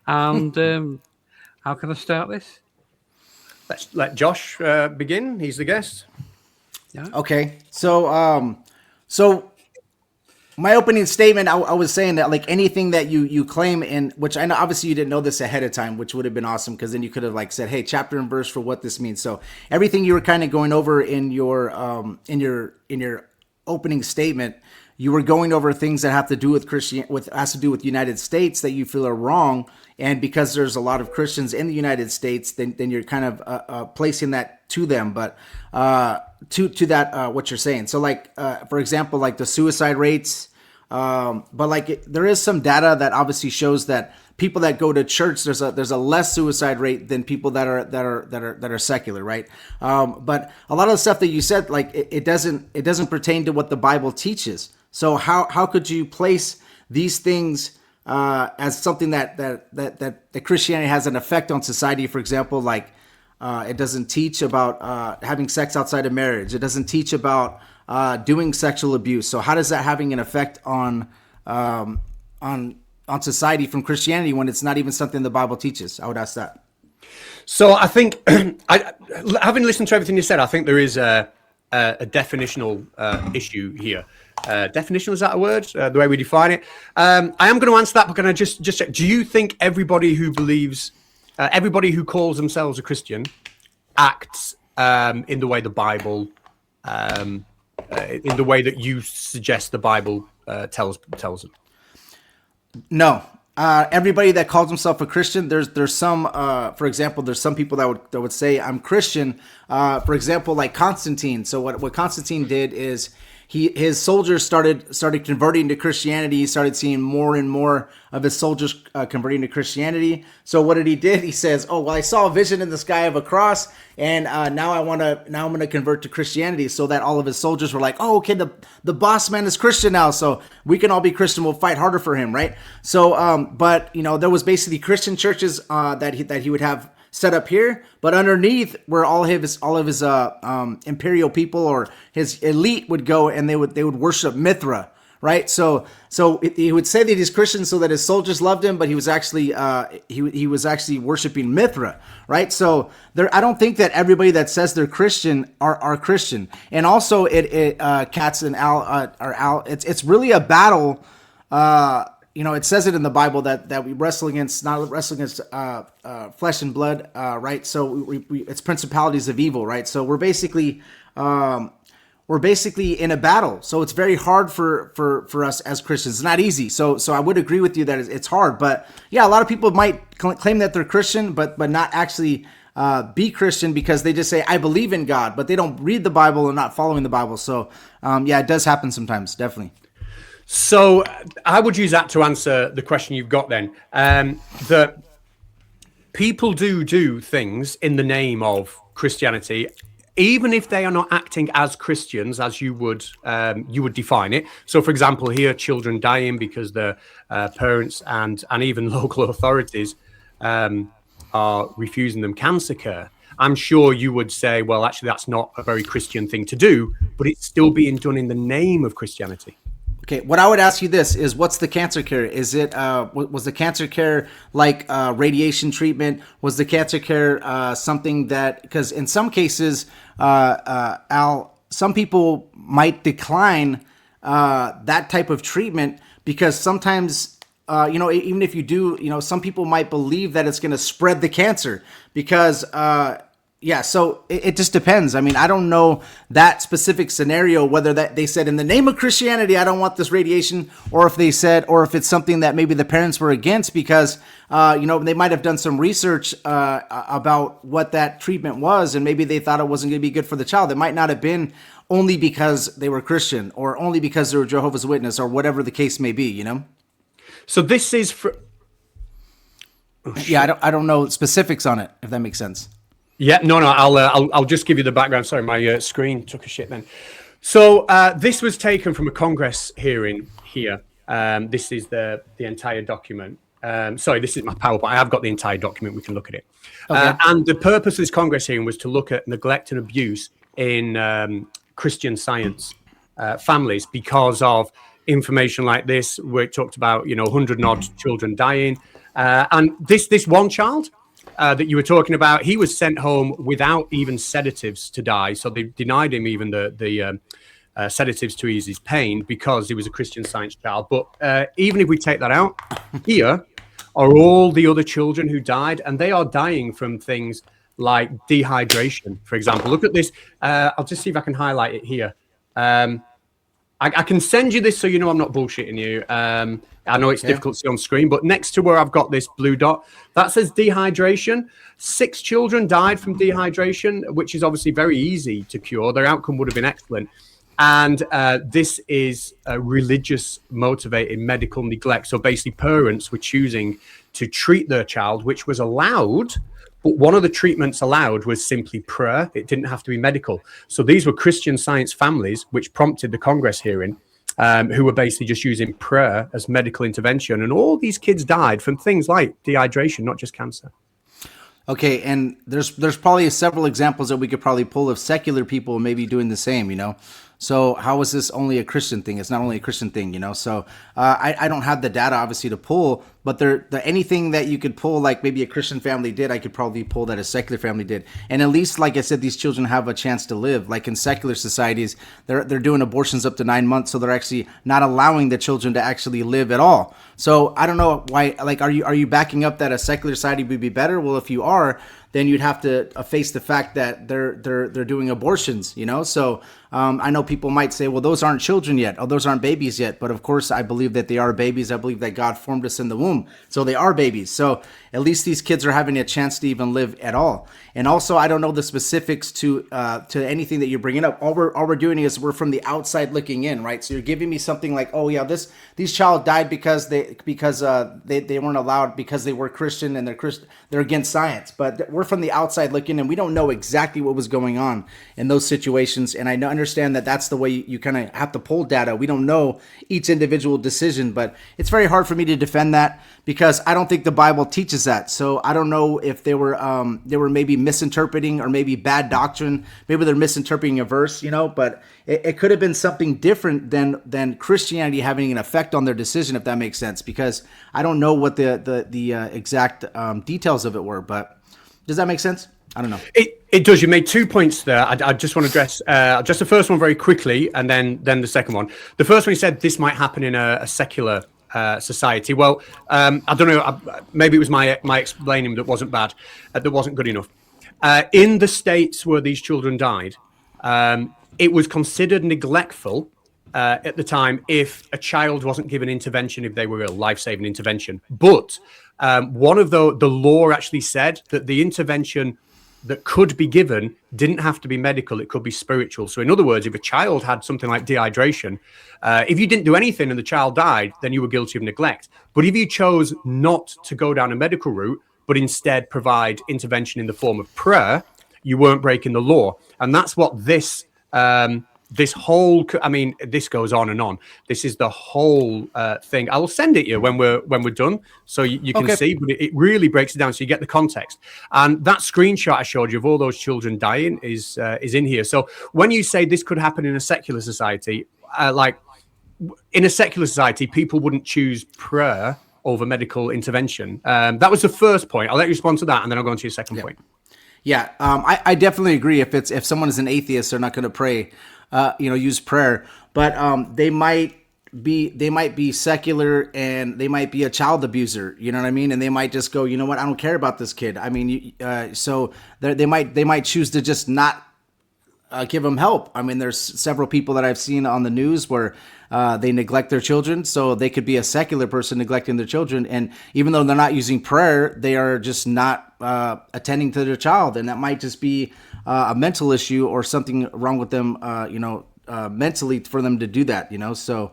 And how can I start this? Let's let Josh begin. He's the guest. Yeah. Okay. So my opening statement, I was saying that like anything that you claim in, which I know obviously you didn't know this ahead of time, which would have been awesome because then you could have like said, hey, chapter and verse for what this means. So everything you were kind of going over in your opening statement, you were going over things that have to do with has to do with the United States that you feel are wrong, and because there's a lot of Christians in the United States, then you're kind of placing that to them, but to that what you're saying. So like for example, like the suicide rates, but like there is some data that obviously shows that people that go to church, there's a less suicide rate than people that are secular, right? But a lot of the stuff that you said, like it doesn't pertain to what the Bible teaches. So how could you place these things as something that Christianity has an effect on society? For example, like it doesn't teach about having sex outside of marriage. It doesn't teach about doing sexual abuse. So how does that having an effect on society from Christianity when it's not even something the Bible teaches? I would ask that. So I think, having listened to everything you said, I think there is a definitional issue here. Definition, is that a word? The way we define it. I am going to answer that, but can I just check? Do you think everybody who believes, everybody who calls themselves a Christian, acts in the way the Bible, in the way that you suggest the Bible tells them? No. Everybody that calls himself a Christian, there's some, for example, there's some people that would say I'm Christian. For example, like Constantine. So what Constantine did is his soldiers started converting to Christianity. He started seeing more and more of his soldiers converting to Christianity. So what did he did? He says, "Oh well, I saw a vision in the sky of a cross, and now I'm gonna convert to Christianity." So that all of his soldiers were like, "Oh, okay, the boss man is Christian now, so we can all be Christian. We'll fight harder for him, right?" So, but there was basically Christian churches that he would have set up here, but underneath where all of his imperial people or his elite would go, and they would worship Mithra, right? So he would say that he's Christian so that his soldiers loved him, but he was actually he was actually worshiping Mithra, right? So I don't think that everybody that says they're Christian are Christian. And also Catz and Al, it's really a battle. It says it in the Bible that we wrestle against, not wrestle against flesh and blood, right? So it's principalities of evil, right? So we're basically in a battle. So it's very hard for us as Christians. It's not easy. So I would agree with you that it's hard. But yeah, a lot of people might claim that they're Christian, but not actually be Christian because they just say, I believe in God, but they don't read the Bible and not following the Bible. So yeah, it does happen sometimes, definitely. So I would use that to answer the question you've got then. That people do things in the name of Christianity, even if they are not acting as Christians as you would define it. So, for example, here, children dying because their parents and even local authorities are refusing them cancer care. I'm sure you would say, well, actually, that's not a very Christian thing to do, but it's still being done in the name of Christianity. Okay, what I would ask you this is, what's the cancer care? Is it was the cancer care like radiation treatment? Was the cancer care something that, because in some cases, Al, some people might decline that type of treatment because sometimes, even if you do, some people might believe that it's going to spread the cancer because. Yeah, so it just depends. I mean, I don't know that specific scenario, whether that they said in the name of Christianity, I don't want this radiation, or if it's something that maybe the parents were against because, they might have done some research about what that treatment was, and maybe they thought it wasn't going to be good for the child. It might not have been only because they were Christian or only because they were Jehovah's Witness or whatever the case may be, So this is for... Yeah, I don't know specifics on it, if that makes sense. Yeah, no, I'll just give you the background. Sorry, my screen took a shit then. So this was taken from a Congress hearing here. This is the entire document. Sorry, this is my PowerPoint. I have got the entire document. We can look at it. Okay. And the purpose of this Congress hearing was to look at neglect and abuse in Christian Science families because of information like this, where it talked about 100 and odd children dying, and this one child. That you were talking about, he was sent home without even sedatives to die, so they denied him even the sedatives to ease his pain because he was a Christian Science child. But even if we take that out, here are all the other children who died, and they are dying from things like dehydration, for example. Look at this. I'll just see if I can highlight it here. I can send you this so you know I'm not bullshitting you. I know it's difficult to see on screen, but next to where I've got this blue dot, that says dehydration. 6 children died from dehydration, which is obviously very easy to cure. Their outcome would have been excellent. And this is a religious motivated medical neglect. So basically parents were choosing to treat their child, which was allowed. But one of the treatments allowed was simply prayer. It didn't have to be medical. So these were Christian Science families, which prompted the Congress hearing, who were basically just using prayer as medical intervention. And all these kids died from things like dehydration, not just cancer. Okay, and there's probably several examples that we could probably pull of secular people maybe doing the same, So how is this only a Christian thing? It's not only a Christian thing, So I don't have the data obviously to pull, but anything that you could pull, like maybe a Christian family did, I could probably pull that a secular family did. And at least, like I said, these children have a chance to live. Like in secular societies, they're doing abortions up to 9 months, so they're actually not allowing the children to actually live at all. So I don't know why. Like, are you backing up that a secular society would be better? Well, if you are, then you'd have to face the fact that they're doing abortions, So I know people might say, well, those aren't children yet. Oh, those aren't babies yet. But of course, I believe that they are babies. I believe that God formed us in the womb. So they are babies. So at least these kids are having a chance to even live at all. And also, I don't know the specifics to anything that you're bringing up. All we're doing is we're from the outside looking in, right? So you're giving me something like, oh yeah, these child died because they weren't allowed because they were Christian and they're against science. But we're from the outside looking in. We don't know exactly what was going on in those situations. And I understand that that's the way you kind of have to pull data. We don't know each individual decision, but it's very hard for me to defend that because I don't think the Bible teaches that. So I don't know if they were maybe misinterpreting or maybe bad doctrine. Maybe they're misinterpreting a verse, but it could have been something different than Christianity having an effect on their decision, if that makes sense, because I don't know what the exact details of it were, but does that make sense? I don't know. It does. You made 2 points there. I just want to address just the first one very quickly, and then the second one. The first one, you said this might happen in a secular society. Well, I don't know. Maybe it was my explaining that wasn't bad, that wasn't good enough. In the states where these children died, it was considered neglectful at the time if a child wasn't given intervention if they were ill, life-saving intervention. But one of the law actually said that the intervention that could be given didn't have to be medical, it could be spiritual. So in other words, if a child had something like dehydration, if you didn't do anything and the child died, then you were guilty of neglect. But if you chose not to go down a medical route, but instead provide intervention in the form of prayer, you weren't breaking the law. And that's what this whole, this goes on and on. This is the whole thing. I will send it you when we're done, so you can see. But it really breaks it down, so you get the context. And that screenshot I showed you of all those children dying is in here. So when you say this could happen in a secular society, in a secular society, people wouldn't choose prayer over medical intervention. That was the first point. I'll let you respond to that, and then I'll go on to your second point. Yeah, I definitely agree. If someone is an atheist, they're not going to pray. Use prayer, but they might be secular and they might be a child abuser, you know what I mean? And they might just go, you know what, I don't care about this kid. I mean, so they might choose to just not give them help. I mean, there's several people that I've seen on the news where they neglect their children. So they could be a secular person neglecting their children, and even though they're not using prayer, they are just not attending to their child, and that might just be a mental issue or something wrong with them, mentally for them to do that, So,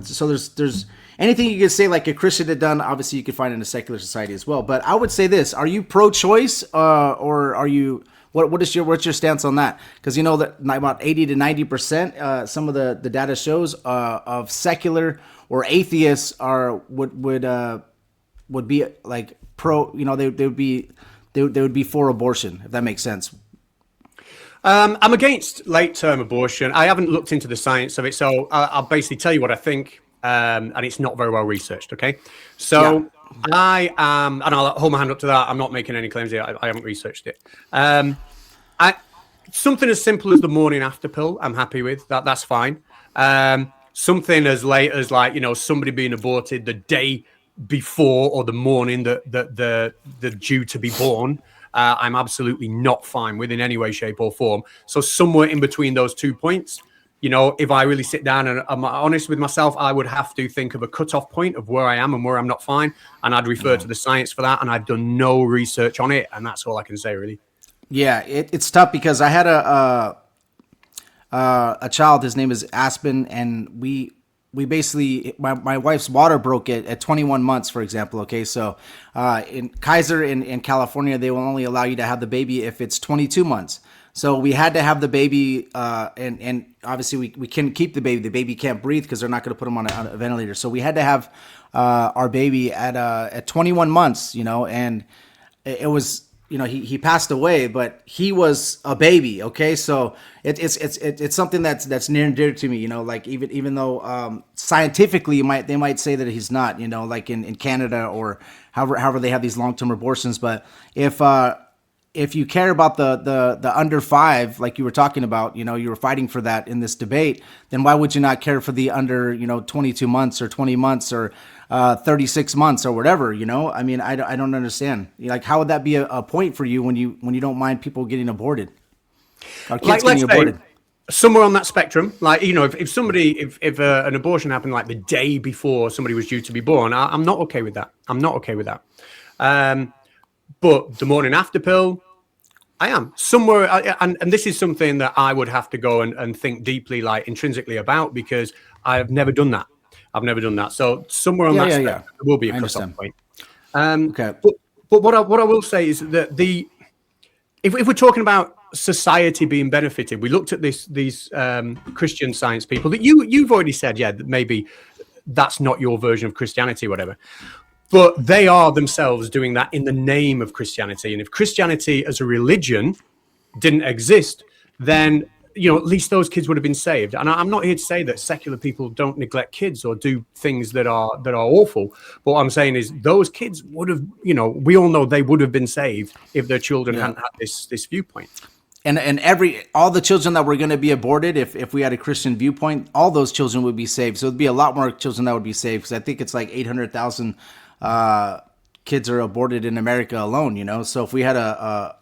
so there's anything you could say like a Christian had done. Obviously, you could find in a secular society as well. But I would say this: are you pro-choice, or are you? What's your stance on that? Because that about 80 to 90%, some of the data shows of secular or atheists would be like pro. They would be for abortion, if that makes sense. I'm against late-term abortion. I haven't looked into the science of it, so I'll basically tell you what I think, and it's not very well researched, okay? So yeah. I am, and I'll hold my hand up to that, I'm not making any claims here, I haven't researched it. something as simple as the morning after pill, I'm happy with that. That's fine. Something as late as like, somebody being aborted the day before or the morning that they're due to be born, I'm absolutely not fine with in any way, shape, or form. So somewhere in between those 2 points, if I really sit down and I'm honest with myself, I would have to think of a cutoff point of where I am and where I'm not fine, and I'd refer to the science for that. And I've done no research on it, and that's all I can say, really. Yeah, it's tough because I had a child. His name is Aspen, and we basically my wife's water broke at 21 months, for example. Okay, so in Kaiser in California, they will only allow you to have the baby if it's 22 months. So we had to have the baby, and obviously we couldn't keep the baby. The baby can't breathe because they're not going to put him on a ventilator. So we had to have our baby at 21 months. And it was. He passed away, but he was a baby. Okay, so it's something that's near and dear to me. Like even though scientifically they might say that he's not. Like in Canada or however they have these long-term abortions. But if you care about the under 5, like you were talking about, you were fighting for that in this debate, then why would you not care for the under 22 months or 20 months or 36 months or whatever? I mean, I don't understand. Like, how would that be a point for you when you don't mind people getting aborted or kids getting aborted? Somewhere on that spectrum, like, if somebody, if an abortion happened like the day before somebody was due to be born, I'm not okay with that. I'm not okay with that. But the morning after pill, I am somewhere. And this is something that I would have to go and think deeply, like intrinsically about, because I've never done that. I've never done that. So somewhere on that spectrum, there will be a cutoff point. Okay. But what I will say is that if we're talking about society being benefited, we looked at these Christian Science people that you've already said, that maybe that's not your version of Christianity, whatever. But they are themselves doing that in the name of Christianity. And if Christianity as a religion didn't exist, then, at least those kids would have been saved. And I'm not here to say that secular people don't neglect kids or do things that are awful. But what I'm saying is those kids would have, we all know they would have been saved if their children hadn't had this viewpoint. And all the children that were going to be aborted, if we had a Christian viewpoint, all those children would be saved. So it'd be a lot more children that would be saved, because I think it's like 800,000 kids are aborted in America alone. So if we had a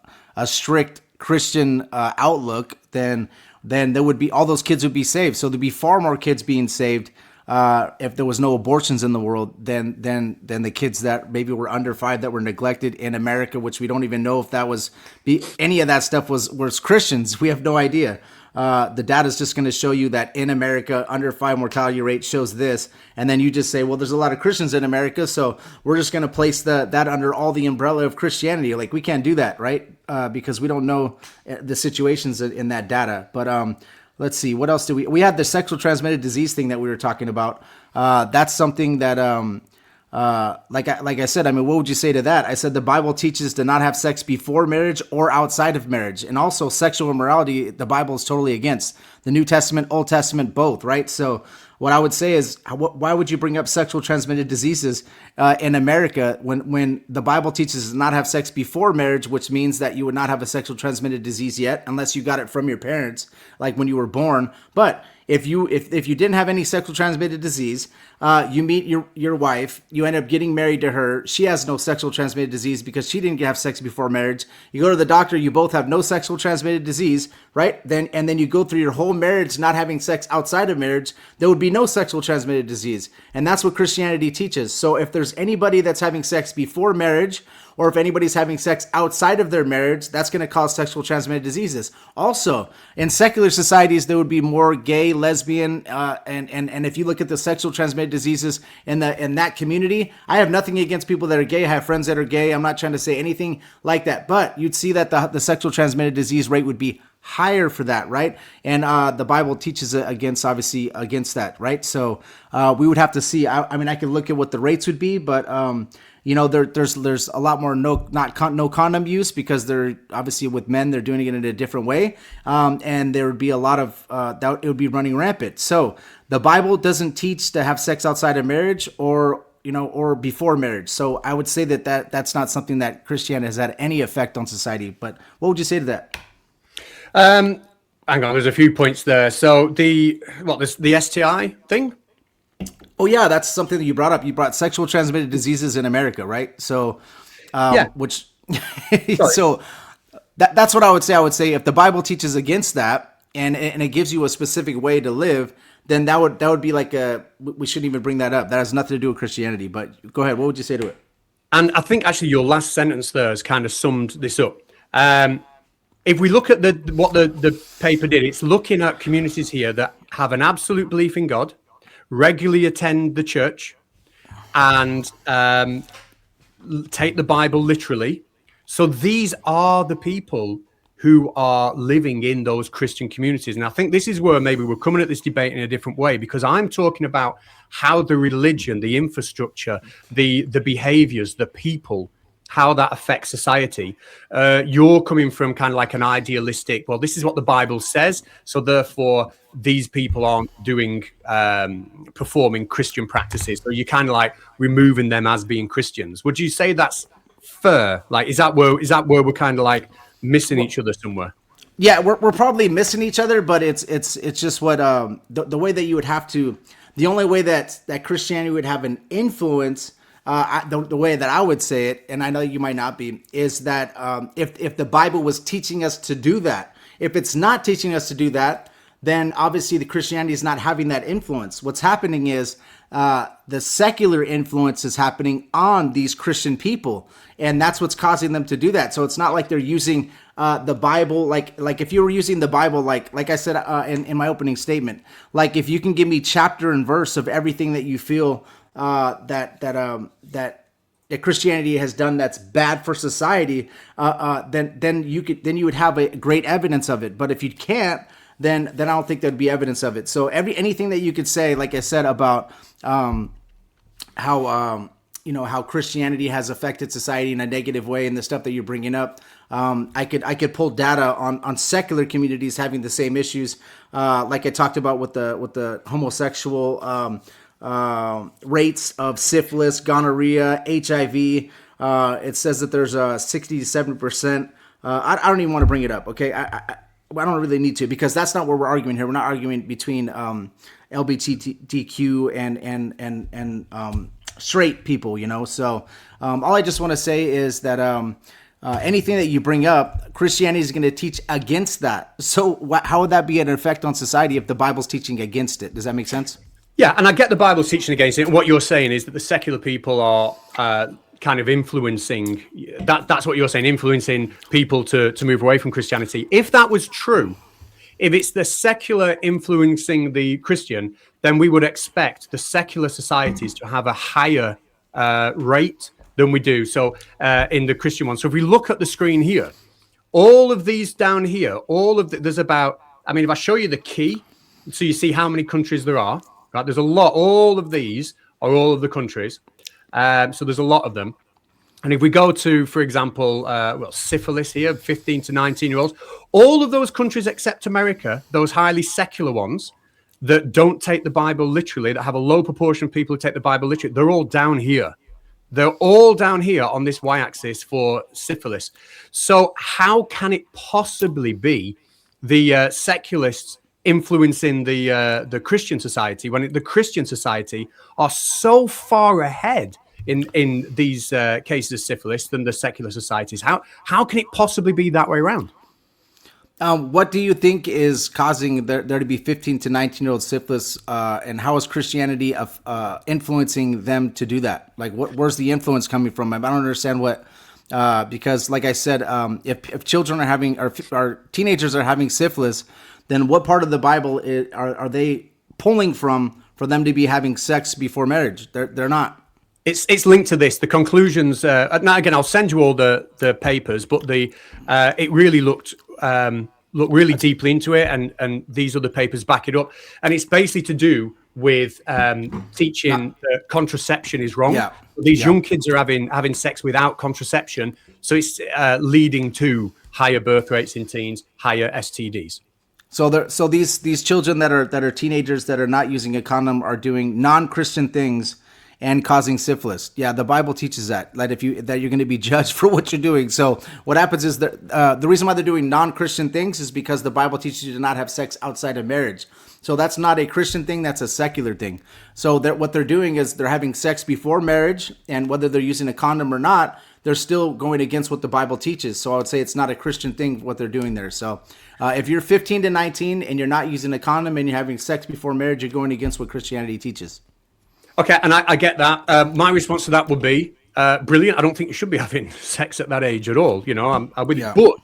strict Christian outlook, then there would be, all those kids would be saved. So there'd be far more kids being saved if there was no abortions in the world than the kids that maybe were under 5 that were neglected in America, which we don't even know if that was any of that stuff was Christians. We have no idea. The data is just going to show you that in America, under 5 mortality rate shows this, and then you just say, well, there's a lot of Christians in America, so we're just going to place that under all the umbrella of Christianity. Like, we can't do that, right? Because we don't know the situations in that data. But let's see, what else do we had the sexual transmitted disease thing that we were talking about. That's something that like I said, I mean, what would you say to that? I said the Bible teaches to not have sex before marriage or outside of marriage. And also sexual immorality, the Bible is totally against. The New Testament, Old Testament, both, right? So what I would say is, why would you bring up sexual transmitted diseases in America when the Bible teaches to not have sex before marriage, which means that you would not have a sexual transmitted disease yet, unless you got it from your parents, like when you were born. But if you didn't have any sexual transmitted disease, you meet your wife, you end up getting married to her. She has no sexual transmitted disease because she didn't have sex before marriage. You go to the doctor, you both have no sexual transmitted disease, right? Then you go through your whole marriage not having sex outside of marriage. There would be no sexual transmitted disease, and that's what Christianity teaches. So if there's anybody that's having sex before marriage, or if anybody's having sex outside of their marriage, that's going to cause sexual transmitted diseases. Also, in secular societies, there would be more gay, lesbian, and if you look at the sexual transmitted diseases in that community, I have nothing against people that are gay. I have friends that are gay. I'm not trying to say anything like that, but you'd see that the sexual transmitted disease rate would be higher for that, right? And the Bible teaches against that, right? So we would have to see. I mean, I could look at what the rates would be, but there's a lot more no condom use, because they're obviously, with men, they're doing it in a different way, and there would be a lot of that. It would be running rampant. So the Bible doesn't teach to have sex outside of marriage or before marriage. So I would say that's not something that Christianity has had any effect on society. But what would you say to that? Hang on, there's a few points there. So the STI thing. Oh yeah, that's something that you brought up. You brought sexual transmitted diseases in America, right? So, Yeah. which, so that's what I would say. I would say if the Bible teaches against that, and it gives you a specific way to live, then that would be like we shouldn't even bring that up. That has nothing to do with Christianity. But go ahead. What would you say to it? And I think actually your last sentence there has kind of summed this up. If we look at what the paper did, it's looking at communities here that have an absolute belief in God, regularly attend the church, and take the Bible literally. So these are the people who are living in those Christian communities. And I think this is where maybe we're coming at this debate in a different way, because I'm talking about how the religion, the infrastructure, the behaviors, the people, how that affects society. You're coming from kind of like an idealistic, well, this is what the Bible says, so therefore these people aren't doing, performing Christian practices. So you're kind of like removing them as being Christians. Would you say that's fair? Like, is that where we're kind of like missing each other somewhere? Yeah, we're probably missing each other, but it's just what the way that you would have to. The only way that Christianity would have an influence, the way that I would say it, and I know you might not be, is that if the Bible was teaching us to do that. If it's not teaching us to do that, then obviously the Christianity is not having that influence. What's happening is the secular influence is happening on these Christian people, and that's what's causing them to do that. So it's not like they're using the Bible like if you were using the Bible like I said in my opening statement, like if you can give me chapter and verse of everything that you feel that Christianity has done that's bad for society, then you would have a great evidence of it. But if you can't, then I don't think there'd be evidence of it. So anything that you could say, like I said, about how Christianity has affected society in a negative way, and the stuff that you're bringing up, I could pull data on secular communities having the same issues, like I talked about with the homosexual rates of syphilis, gonorrhea, HIV. It says that there's a 60 to 70%. I don't even want to bring it up. Okay, I don't really need to, because that's not what we're arguing here. We're not arguing between LGBTQ and straight people, So all I just want to say is that anything that you bring up, Christianity is going to teach against that. So how would that be an effect on society if the Bible's teaching against it? Does that make sense? Yeah, and I get the Bible's teaching against it. What you're saying is that the secular people are kind of influencing, that's what you're saying, influencing people to move away from Christianity. If that was true, if it's the secular influencing the Christian, then we would expect the secular societies to have a higher rate than we do. So in the Christian one. So if we look at the screen here, all of these down here, there's about, if I show you the key, so you see how many countries there are, right? There's a lot. All of these are all of the countries. So there's a lot of them. And if we go to, for example, syphilis here, 15 to 19-year-olds, all of those countries except America, those highly secular ones that don't take the Bible literally, that have a low proportion of people who take the Bible literally, they're all down here. They're all down here on this y-axis for syphilis. So how can it possibly be the secularists influencing the Christian society when the Christian society are so far ahead in these cases of syphilis than the secular societies? How can it possibly be that way around? What do you think is causing there to be 15 to 19-year-old syphilis, and how is Christianity influencing them to do that? Like, where's the influence coming from? I don't understand because like I said, if children are having, or teenagers are having syphilis, then what part of the Bible are they pulling from for them to be having sex before marriage? They're not. It's linked to this. The conclusions. Now again, I'll send you all the papers, but it really looked really deeply into it, and these other papers back it up. And it's basically to do with teaching that contraception is wrong. Yeah. These young kids are having sex without contraception, so it's leading to higher birth rates in teens, higher STDs. So these children that are teenagers that are not using a condom are doing non-Christian things, and causing syphilis. Yeah, the Bible teaches that if you're going to be judged for what you're doing. So what happens is that the reason why they're doing non-Christian things is because the Bible teaches you to not have sex outside of marriage. So that's not a Christian thing, that's a secular thing. So what they're doing is they're having sex before marriage, and whether they're using a condom or not, they're still going against what the Bible teaches. So I would say it's not a Christian thing what they're doing there. So if you're 15 to 19 and you're not using a condom and you're having sex before marriage, you're going against what Christianity teaches. Okay, and I get that. My response to that would be brilliant. I don't think you should be having sex at that age at all. You know, I'm with you. But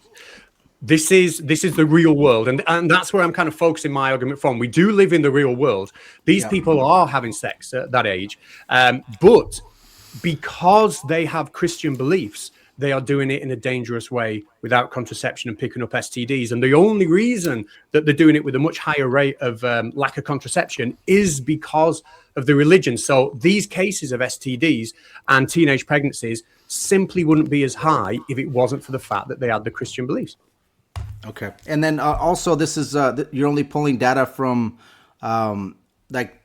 this is the real world, and that's where I'm kind of focusing my argument from. We do live in the real world. These people are having sex at that age, but because they have Christian beliefs, they are doing it in a dangerous way without contraception and picking up STDs. And the only reason that they're doing it with a much higher rate of lack of contraception is because of the religion. So these cases of STDs and teenage pregnancies simply wouldn't be as high if it wasn't for the fact that they had the Christian beliefs. Okay. And then also this is, you're only pulling data from like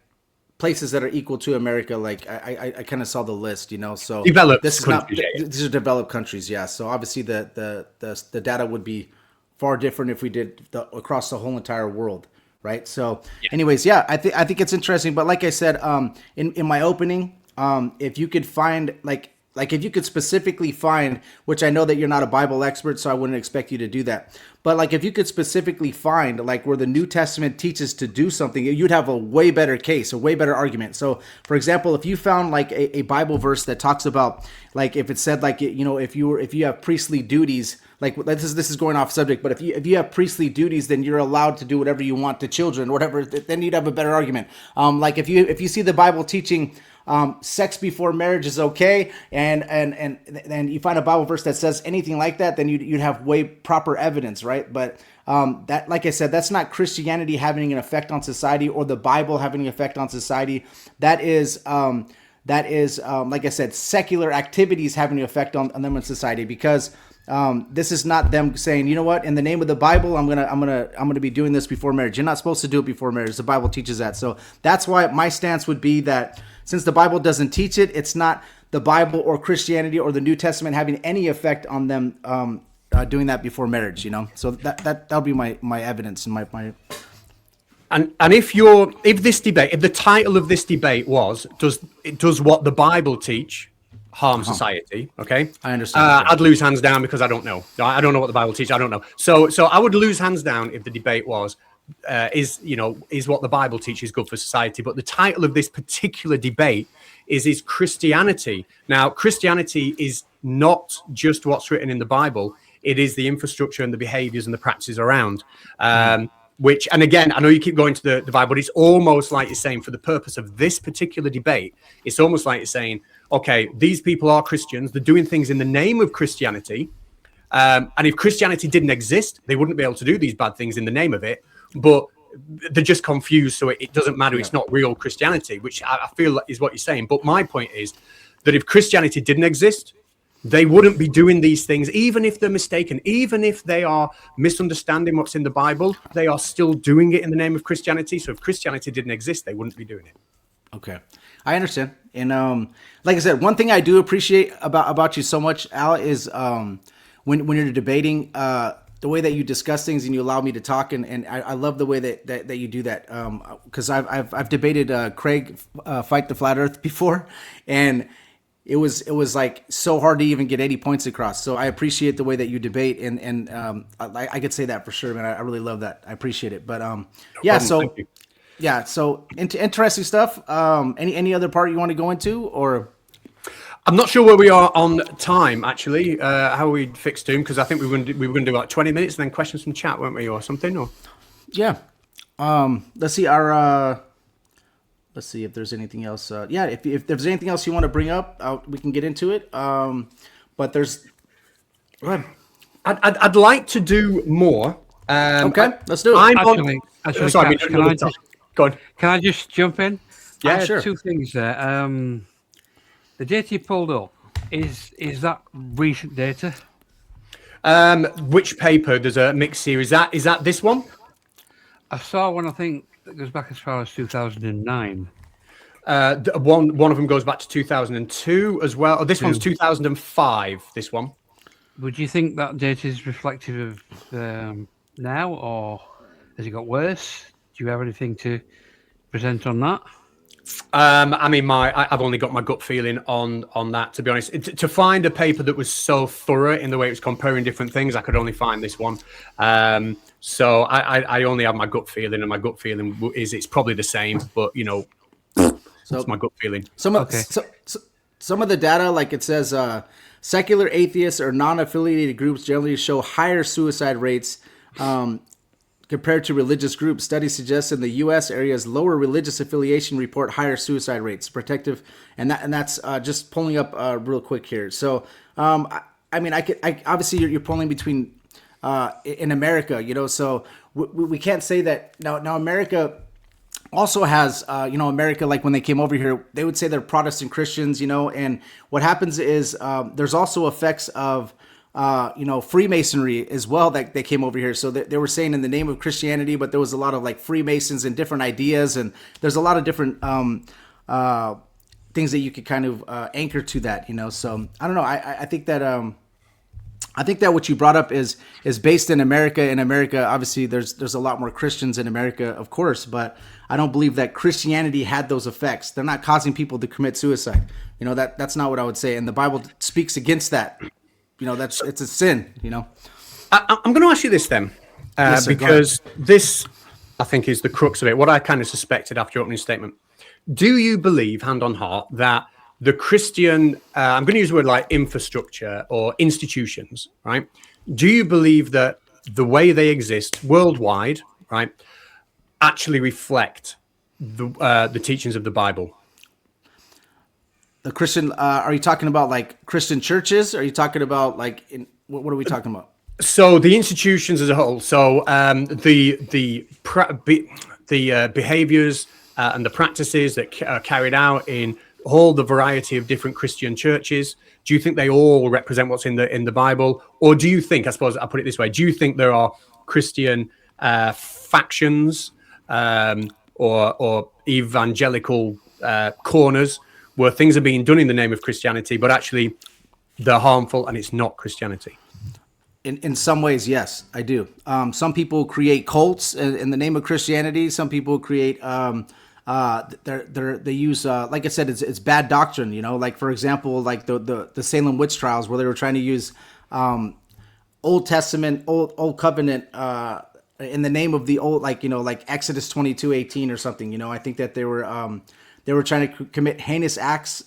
places that are equal to America. Like I kind of saw the list, you know, so developed this is countries, these are developed countries. Yeah. So obviously the data would be far different if we did across the whole entire world. Right. So anyways, I think it's interesting. But like I said, in my opening, if you could find like if you could specifically find, which I know that you're not a Bible expert, so I wouldn't expect you to do that. But like if you could specifically find like where the New Testament teaches to do something, you'd have a way better case, a way better argument. So for example, if you found like a Bible verse that talks about like if it said like, you know, if you have priestly duties, like this is going off subject, but if you have priestly duties, then you're allowed to do whatever you want to children, whatever, then you'd have a better argument. Like if you see the Bible teaching sex before marriage is okay, and you find a Bible verse that says anything like that, then you'd have way proper evidence, right? But that, like I said, that's not Christianity having an effect on society or the Bible having an effect on society. That is like I said, secular activities having an effect on them in society, because this is not them saying, you know what, in the name of the Bible, I'm gonna be doing this before marriage. You're not supposed to do it before marriage. The Bible teaches that. So that's why my stance would be that since the Bible doesn't teach it, it's not the Bible or Christianity or the New Testament having any effect on them doing that before marriage. You know, so that'll be my evidence and my. And if the title of this debate was does what the Bible teach harm society? Okay, I understand. I'd lose hands down because I don't know. I don't know what the Bible teaches. I don't know. So I would lose hands down if the debate was is what the Bible teaches good for society. But the title of this particular debate is Christianity. Now, Christianity is not just what's written in the Bible. It is the infrastructure and the behaviors and the practices around. Which, and again, I know you keep going to the Bible, but it's almost like you're saying, for the purpose of this particular debate, it's almost like you're saying, okay, these people are Christians, they're doing things in the name of Christianity, and if Christianity didn't exist, they wouldn't be able to do these bad things in the name of it, but they're just confused, so it doesn't matter, it's not real Christianity, which I feel is what you're saying. But my point is that if Christianity didn't exist, they wouldn't be doing these things, even if they're mistaken, even if they are misunderstanding what's in the Bible, they are still doing it in the name of Christianity. So if Christianity didn't exist, they wouldn't be doing it. Okay, I understand. And like I said, one thing I do appreciate about you so much, Al, is when you're debating, the way that you discuss things and you allow me to talk, and I love the way that you do that, because I've debated Craig Fight the Flat Earth before, and it was like so hard to even get any points across. So I appreciate the way that you debate, and I could say that for sure, man. I really love that. I appreciate it. But so interesting stuff. Any other part you want to go into, or? I'm not sure where we are on time, actually. How we fixed to, because I think we were going to do like 20 minutes and then questions from chat, weren't we, or something? Or yeah. Let's see if there's anything else. If there's anything else you want to bring up, we can get into it. But there's. Go ahead. I'd like to do more. Okay, let's do it. Actually, sorry, go on. Can I just jump in? Yeah, sure. Two things there. The data you pulled up, is that recent data? Which paper? There's a mixed series. Is that this one? I saw one, I think, that goes back as far as 2009. One of them goes back to 2002 as well. Oh, this one's 2005. This one. Would you think that data is reflective of now, or has it got worse? Do you have anything to present on that? I mean, I've only got my gut feeling on that, to be honest. To find a paper that was so thorough in the way it was comparing different things, I could only find this one. So I only have my gut feeling, and my gut feeling is it's probably the same, but that's my gut feeling. Some of the data, like it says, secular atheists or non-affiliated groups generally show higher suicide rates compared to religious groups. Studies suggest in the U.S. areas lower religious affiliation report higher suicide rates. Protective, and that's just pulling up real quick here. So, I mean, I obviously you're pulling between in America, so we can't say that now. America also has, America, like when they came over here, they would say they're Protestant Christians, and what happens is there's also effects of Freemasonry as well that they came over here. So they were saying in the name of Christianity, but there was a lot of like Freemasons and different ideas, and there's a lot of different things that you could kind of anchor to that, So I don't know. I think that what you brought up is based in America. In America, obviously, there's a lot more Christians in America, of course, but I don't believe that Christianity had those effects. They're not causing people to commit suicide. That's not what I would say, and the Bible speaks against that. It's a sin. I'm going to ask you this then, Yes, sir, because this, I think, is the crux of it. What I kind of suspected after your opening statement. Do you believe, hand on heart, that the Christian, I'm going to use the word like infrastructure or institutions, right? Do you believe that the way they exist worldwide, right, actually reflect the teachings of the Bible? The Christian, are you talking about like Christian churches? Are you talking about like, what are we talking about? So the institutions as a whole. So the behaviors and the practices that are carried out in all the variety of different Christian churches, do you think they all represent what's in the Bible? Or do you think, I suppose I'll put it this way, do you think there are Christian factions or evangelical corners where things are being done in the name of Christianity, but actually they're harmful and it's not Christianity? In some ways, yes, I do. Some people create cults in the name of Christianity. Some people create they use like I said, it's bad doctrine. Like for example, like the Salem witch trials, where they were trying to use Old Testament, Old Covenant in the name of the old, like Exodus 22:18 or something. I think that they were trying to commit heinous acts.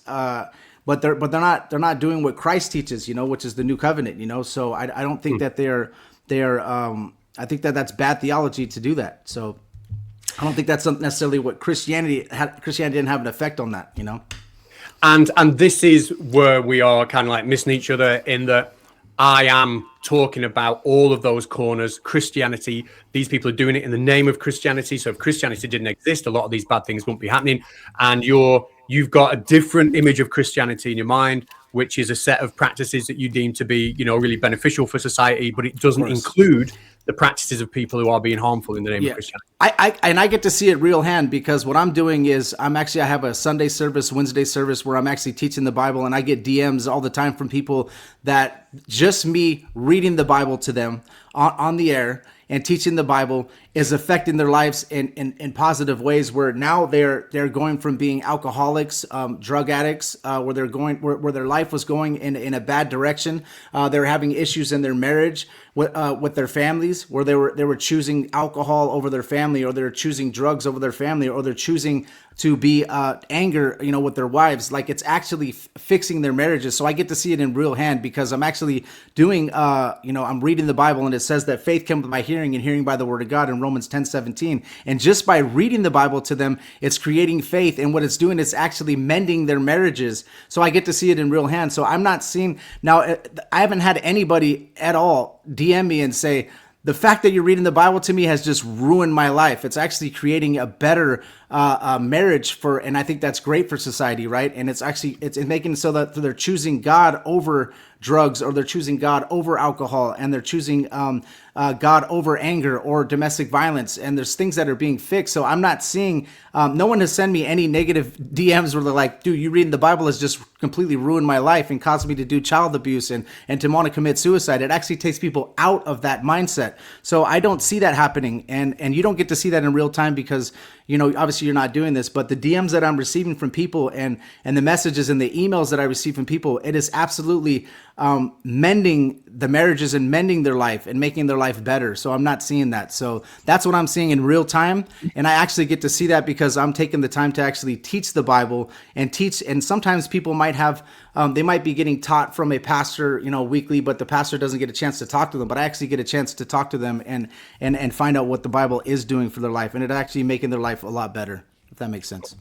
But they're not doing what Christ teaches, which is the new covenant, So I don't think that they're I think that that's bad theology to do that. So I don't think that's necessarily what Christianity didn't have an effect on that, And this is where we are kind of like missing each other, in that I am talking about all of those corners. Christianity, these people are doing it in the name of Christianity. So if Christianity didn't exist, a lot of these bad things wouldn't be happening. And you've got a different image of Christianity in your mind, which is a set of practices that you deem to be, really beneficial for society, but it doesn't include the practices of people who are being harmful in the name of Christianity. I get to see it real hand, because what I'm doing is I have a Sunday service, Wednesday service, where I'm actually teaching the Bible, and I get DMs all the time from people that just me reading the Bible to them on the air and teaching the Bible is affecting their lives in positive ways, where now they're going from being alcoholics, drug addicts, where their life was going in a bad direction. They're having issues in their marriage with their families, where they were choosing alcohol over their family, or they're choosing drugs over their family, or they're choosing to be anger, with their wives. Like, it's actually fixing their marriages. So I get to see it in real hand, because I'm actually doing, I'm reading the Bible, and it says that faith comes by hearing, and hearing by the word of God in Romans 10:17. And just by reading the Bible to them, it's creating faith. And what it's doing is actually mending their marriages. So I get to see it in real hand. So I'm not seeing, now I haven't had anybody at all DM me and say, the fact that you're reading the Bible to me has just ruined my life. It's actually creating a better marriage and I think that's great for society, right? And it's making it so that they're choosing God over drugs, or they're choosing God over alcohol, and they're choosing God over anger or domestic violence, and there's things that are being fixed. So I'm not seeing, no one has sent me any negative DMs where they're like, dude, you reading the Bible has just completely ruined my life and caused me to do child abuse and to want to commit suicide. It actually takes people out of that mindset. So I don't see that happening, and you don't get to see that in real time because, you know, obviously you're not doing this, but the DMs that I'm receiving from people and the messages and the emails that I receive from people, it is absolutely mending the marriages and mending their life and making their life better. So I'm not seeing that. So that's what I'm seeing in real time. And I actually get to see that because I'm taking the time to actually teach the Bible and teach. And sometimes people might have, they might be getting taught from a pastor, you know, weekly, but the pastor doesn't get a chance to talk to them. But I actually get a chance to talk to them and find out what the Bible is doing for their life. And it actually making their life a lot better, if that makes sense.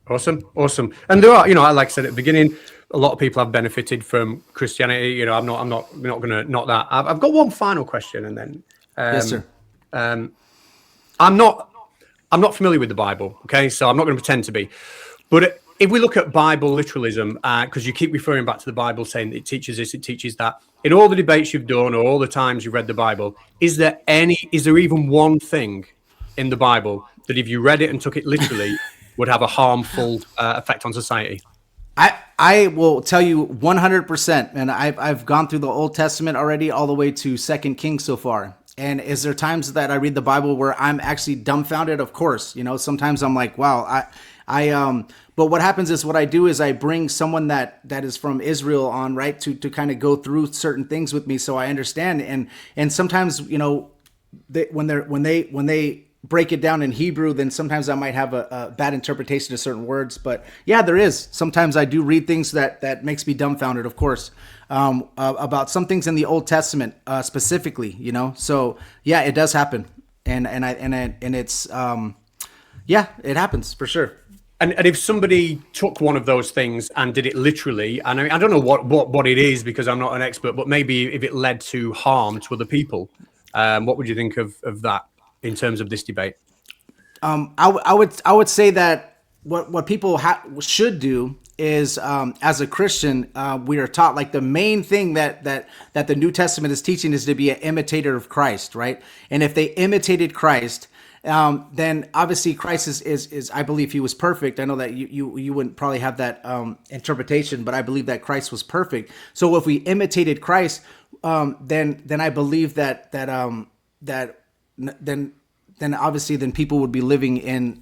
Awesome. And there are, you know, like I said at the beginning, a lot of people have benefited from Christianity. You know, I'm not going to knock that. I've got one final question, and then Yes, sir. I'm not familiar with the Bible. Okay, so I'm not going to pretend to be. But if we look at Bible literalism, because you keep referring back to the Bible, saying it teaches this, it teaches that. In all the debates you've done, or all the times you've read the Bible, is there even one thing in the Bible that if you read it and took it literally would have a harmful effect on society? I will tell you 100%, and I've gone through the Old Testament already, all the way to 2 Kings so far. And is there times that I read the Bible where I'm actually dumbfounded? Of course, you know, sometimes I'm like, wow, but what happens is what I do is I bring someone that is from Israel on, right, to kind of go through certain things with me so I understand. And sometimes, you know, when they break it down in Hebrew, then sometimes I might have a bad interpretation of certain words. But yeah, there is. Sometimes I do read things that makes me dumbfounded, of course, about some things in the Old Testament specifically, you know. So yeah, it does happen, and it's yeah, it happens for sure. And if somebody took one of those things and did it literally, and I don't know what it is because I'm not an expert, but maybe if it led to harm to other people, what would you think of that in terms of this debate? I would say that what people should do is, as a Christian, we are taught, like, the main thing that the New Testament is teaching is to be an imitator of Christ, right? And if they imitated Christ, then obviously Christ is I believe he was perfect. I know that you wouldn't probably have that interpretation, but I believe that Christ was perfect. So if we imitated Christ, then I believe that then obviously then people would be living in,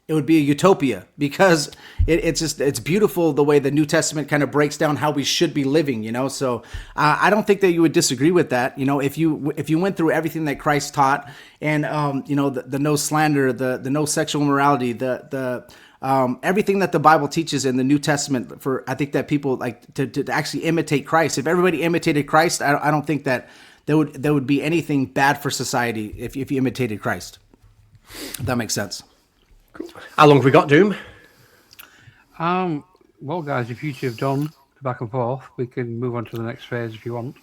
it would be a utopia, because it's beautiful the way the New Testament kind of breaks down how we should be living, you know. So I don't think that you would disagree with that, you know, if you went through everything that Christ taught, and you know, the no slander, the no sexual immorality, the everything that the Bible teaches in the New Testament, for I think that people like to actually imitate Christ. If everybody imitated Christ, I don't think that there would be anything bad for society if you imitated Christ. If that makes sense. Cool. How long have we got, Doom? Well, guys, if you two have done back and forth, we can move on to the next phase if you want.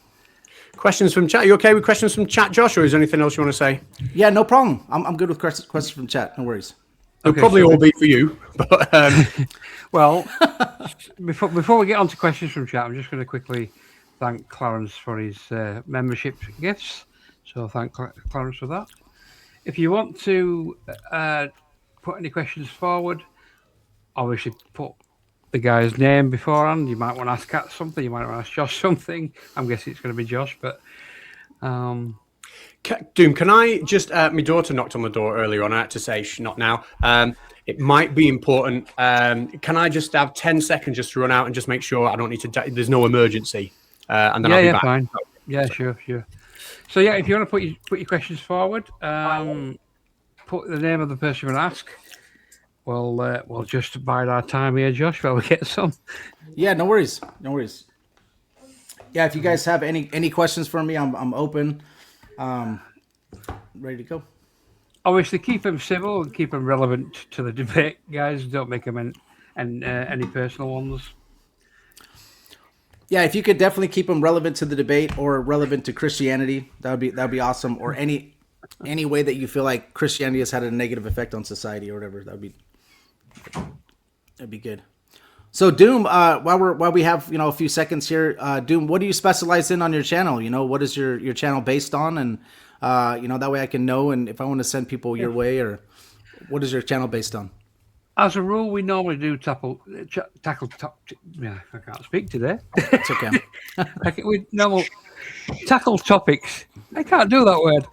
Questions from chat. Are you okay with questions from chat, Josh, or is there anything else you want to say? Yeah, no problem. I'm good with questions from chat. No worries. They'll probably all be for you. But well, before we get on to questions from chat, I'm just going to quickly thank Clarence for his membership gifts. So thank Clarence for that. If you want to put any questions forward, obviously put the guy's name beforehand. You might want to ask Catz something. You might want to ask Josh something. I'm guessing it's going to be Josh, but... Doom, can I just... my daughter knocked on the door earlier on. I had to say, not now. It might be important. Can I just have 10 seconds just to run out and just make sure I don't need to... There's no emergency. And then I'll be back. Fine. Yeah, sure. So yeah, if you want to put your questions forward, put the name of the person you want to ask. We'll just bide our time here, Josh, while we get some. Yeah, no worries. Yeah, if you guys have any questions for me, I'm open, ready to go. Obviously, keep them civil and keep them relevant to the debate, guys. Don't make them any personal ones. Yeah, if you could definitely keep them relevant to the debate or relevant to Christianity, that'd be awesome. Or any way that you feel like Christianity has had a negative effect on society or whatever, that'd be good. So Doom, while we have a few seconds here, Doom, what do you specialize in on your channel? What is your channel based on, and that way I can know, and if I want to send people your way, or what is your channel based on? As a rule, we normally do tackle. Yeah, I can't speak today. It's okay. We normally tackle topics. I can't do that word.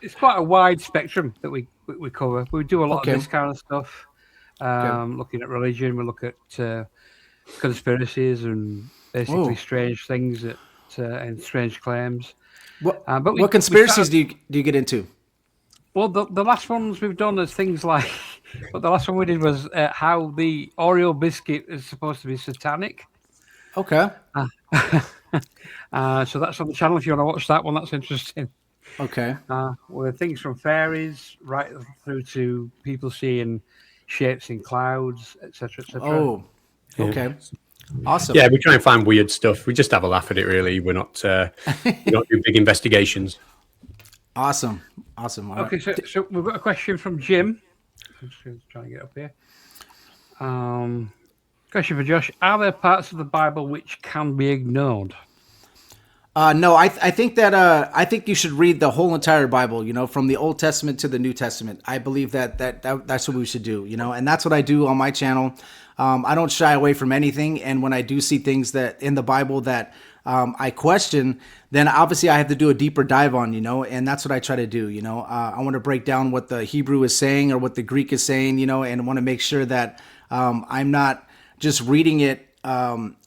It's quite a wide spectrum that we cover. We do a lot of this kind of stuff. Looking at religion, we look at conspiracies and basically strange things and strange claims. What conspiracies do you get into? Well, the last ones we've done is things like, but the last one we did was how the Oreo biscuit is supposed to be satanic. Okay. So that's on the channel if you want to watch that one. That's interesting. Okay. With things from fairies right through to people seeing shapes in clouds, etc., etc. Oh, okay. Awesome. Yeah, we try and find weird stuff. We just have a laugh at it, really. We're not we don't do big investigations. Awesome. Okay, so we've got a question from Jim. I'm just going to try and get up here. Question for Josh. Are there parts of the Bible which can be ignored? No, I think that I think you should read the whole entire Bible, from the Old Testament to the New Testament. I believe that's what we should do, and that's what I do on my channel. I don't shy away from anything, and when I do see things that in the Bible that I question, then obviously I have to do a deeper dive on, and that's what I try to do. I want to break down what the Hebrew is saying or what the Greek is saying, and want to make sure that I'm not just reading it, from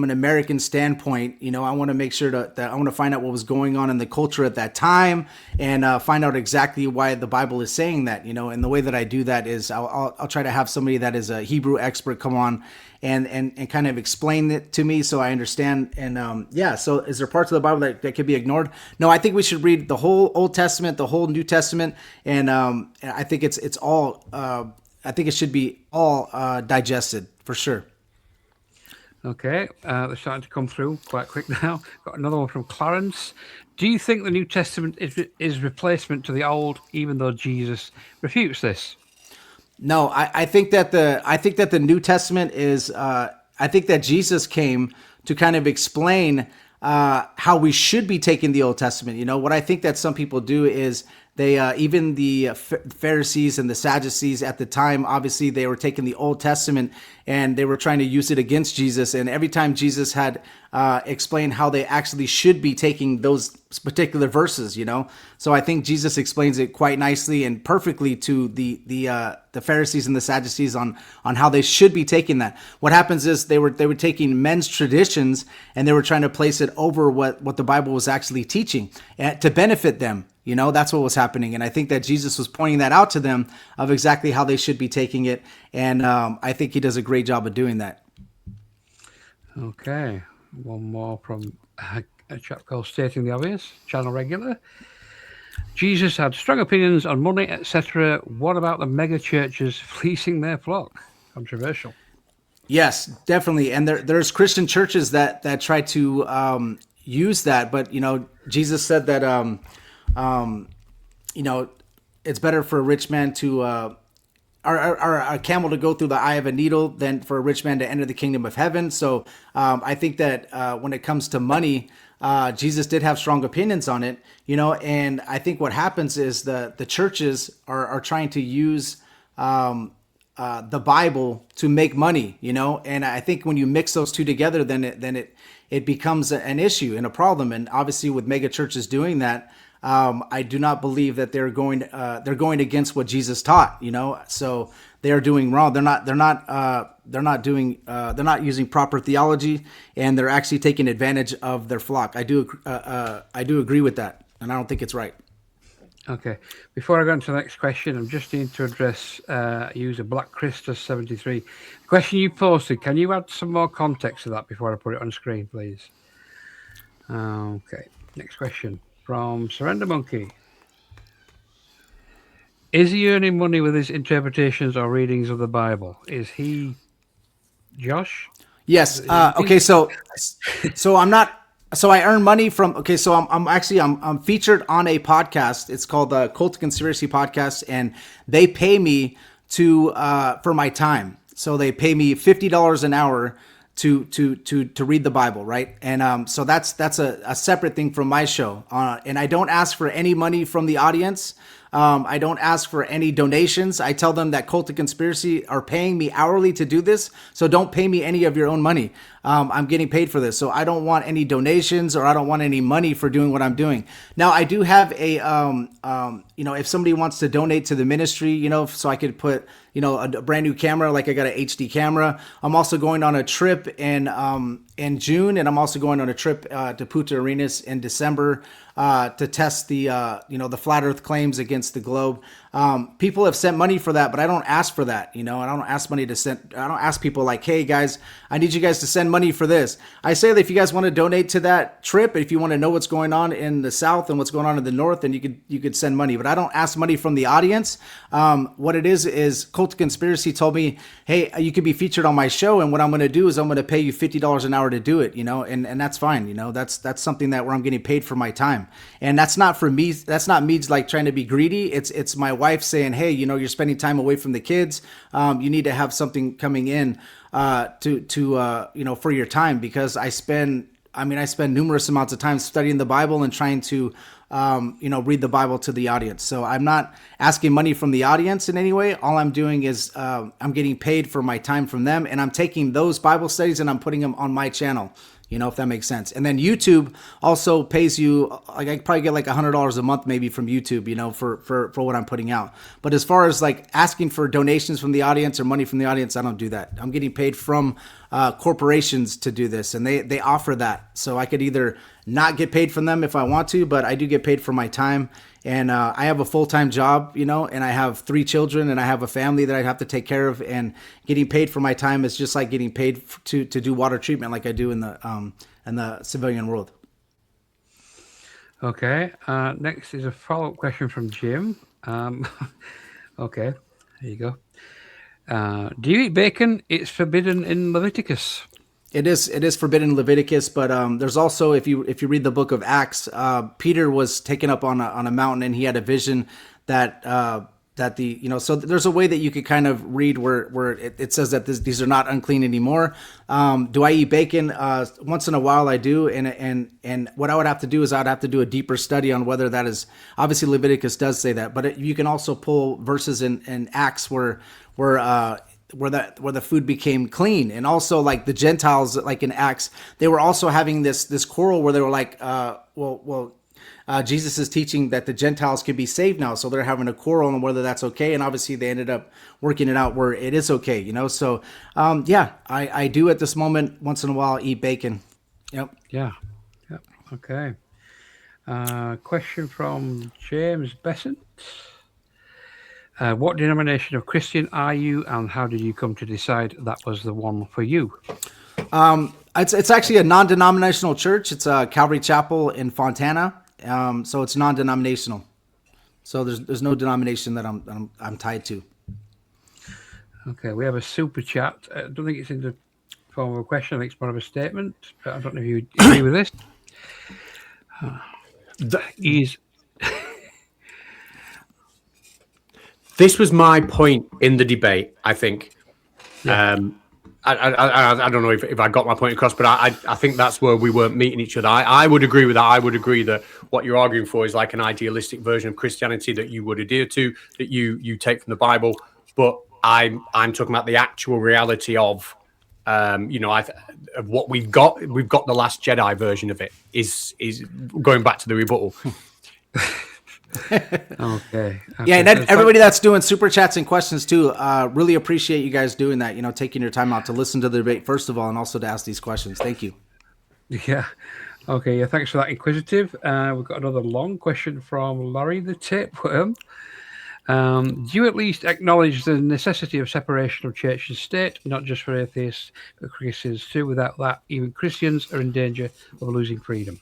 an American standpoint. I want to make sure that I want to find out what was going on in the culture at that time, and find out exactly why the Bible is saying that. And the way that I do that is I'll try to have somebody that is a Hebrew expert come on and kind of explain it to me so I understand. And so is there parts of the Bible that could be ignored? No, I think we should read the whole Old Testament, the whole New Testament, and I think it's all. I think it should be all digested for sure. Okay, they're starting to come through quite quick now. Got another one from Clarence. Do you think the New Testament is replacement to the Old, even though Jesus refutes this? No, I think that the New Testament is. I think that Jesus came to kind of explain how we should be taking the Old Testament. What I think that some people do is they even the Pharisees and the Sadducees at the time, obviously they were taking the Old Testament and they were trying to use it against Jesus. And every time Jesus had explained how they actually should be taking those particular verses, So I think Jesus explains it quite nicely and perfectly to the Pharisees and the Sadducees on how they should be taking that. What happens is they were taking men's traditions and they were trying to place it over what the Bible was actually teaching to benefit them. That's what was happening. And I think that Jesus was pointing that out to them of exactly how they should be taking it. And I think he does a great job of doing that. Okay. One more from a chap called Stating the Obvious, channel regular. Jesus had strong opinions on money, etc. What about the mega churches fleecing their flock? Controversial. Yes, definitely. And there's Christian churches that try to use that. But, Jesus said that, it's better for a rich man to, or a camel to go through the eye of a needle than for a rich man to enter the kingdom of heaven. So I think that when it comes to money, Jesus did have strong opinions on it, and I think what happens is the churches are trying to use the Bible to make money, and I think when you mix those two together, then it becomes an issue and a problem. And obviously with mega churches doing that, I do not believe that they're going against what Jesus taught, so they are doing wrong. They're not using proper theology, and they're actually taking advantage of their flock. I do agree with that, and I don't think it's right. Okay. Before I go on to the next question, I'm just need to address user Black Christus 73. The question you posted, can you add some more context to that before I put it on screen, please? Okay. Next question from Surrender Monkey. Is he earning money with his interpretations or readings of the Bible? Is he Josh? Yes. Okay. So I'm not. So I earn money from. Okay. So I'm featured on a podcast. It's called the Cult Conspiracy Podcast, and they pay me for my time. So they pay me $50 an hour to read the Bible, right? And so that's a separate thing from my show. And I don't ask for any money from the audience. I don't ask for any donations. I tell them that Cult of Conspiracy are paying me hourly to do this, so don't pay me any of your own money. I'm getting paid for this, so I don't want any donations or I don't want any money for doing what I'm doing. Now, I do have a, if somebody wants to donate to the ministry, so I could put, a brand new camera, like I got an HD camera. I'm also going on a trip in June, and I'm also going on a trip to Punta Arenas in December to test the flat Earth claims against the globe. People have sent money for that, but I don't ask for that. I don't ask people like, hey guys, I need you guys to send money for this. I say that if you guys want to donate to that trip, if you want to know what's going on in the South and what's going on in the North, then you could send money, but I don't ask money from the audience. What it is Cult of Conspiracy told me, hey, you could be featured on my show. And what I'm going to do is I'm going to pay you $50 an hour to do it, and that's fine. That's something that where I'm getting paid for my time. And that's not for me. That's not me like trying to be greedy. It's my wife saying, hey, you're spending time away from the kids. You need to have something coming in for your time, because I spend numerous amounts of time studying the Bible and trying to read the Bible to the audience. So I'm not asking money from the audience in any way. All I'm doing is I'm getting paid for my time from them, and I'm taking those Bible studies and I'm putting them on my channel. If that makes sense. And then YouTube also pays you, like I probably get like $100 a month maybe from YouTube, for what I'm putting out. But as far as like asking for donations from the audience or money from the audience, I don't do that. I'm getting paid from corporations to do this, and they offer that. So I could either not get paid from them if I want to, but I do get paid for my time. And I have a full-time job, and I have 3 children, and I have a family that I have to take care of. And getting paid for my time is just like getting paid to do water treatment, like I do in the civilian world. Okay. Next is a follow-up question from Jim. Okay, there you go. Do you eat bacon? It's forbidden in Leviticus. It is forbidden in Leviticus, but there's also, if you read the book of Acts, Peter was taken up on a mountain, and he had a vision that so there's a way that you could kind of read where it says that these are not unclean anymore. Do I eat bacon? Once in a while I do, and what I would have to do is I'd have to do a deeper study on whether that is, obviously Leviticus does say that, but you can also pull verses in Acts where the food became clean. And also like the Gentiles, like in Acts, they were also having this quarrel where they were like, Jesus is teaching that the Gentiles can be saved now. So they're having a quarrel on whether that's okay. And obviously they ended up working it out where it is okay, So I do at this moment, once in a while, eat bacon. Yep. Yeah. Yep. Okay. Question from James Besant. What denomination of Christian are you, and how did you come to decide that was the one for you? It's actually a non-denominational church. It's a Calvary Chapel in Fontana, so it's non-denominational. So there's no denomination that I'm tied to. Okay, we have a super chat. I don't think it's in the form of a question. I think it's more of a statement. But I don't know if you agree with this. This was my point in the debate, I think. Yeah. I don't know if I got my point across, but I think that's where we weren't meeting each other. I would agree with that. I would agree that what you're arguing for is like an idealistic version of Christianity that you would adhere to, that you take from the Bible. But I'm talking about the actual reality of, of what we've got. We've got the Last Jedi version of it. Is going back to the rebuttal. Okay. Yeah, and everybody that's doing super chats and questions too, really appreciate you guys doing that. Taking your time out to listen to the debate first of all, and also to ask these questions. Thank you. Yeah. Okay. Yeah. Thanks for that, Inquisitive. We've got another long question from Laurie the Tapeworm. Do you at least acknowledge the necessity of separation of church and state, not just for atheists, but Christians too? Without that, even Christians are in danger of losing freedom.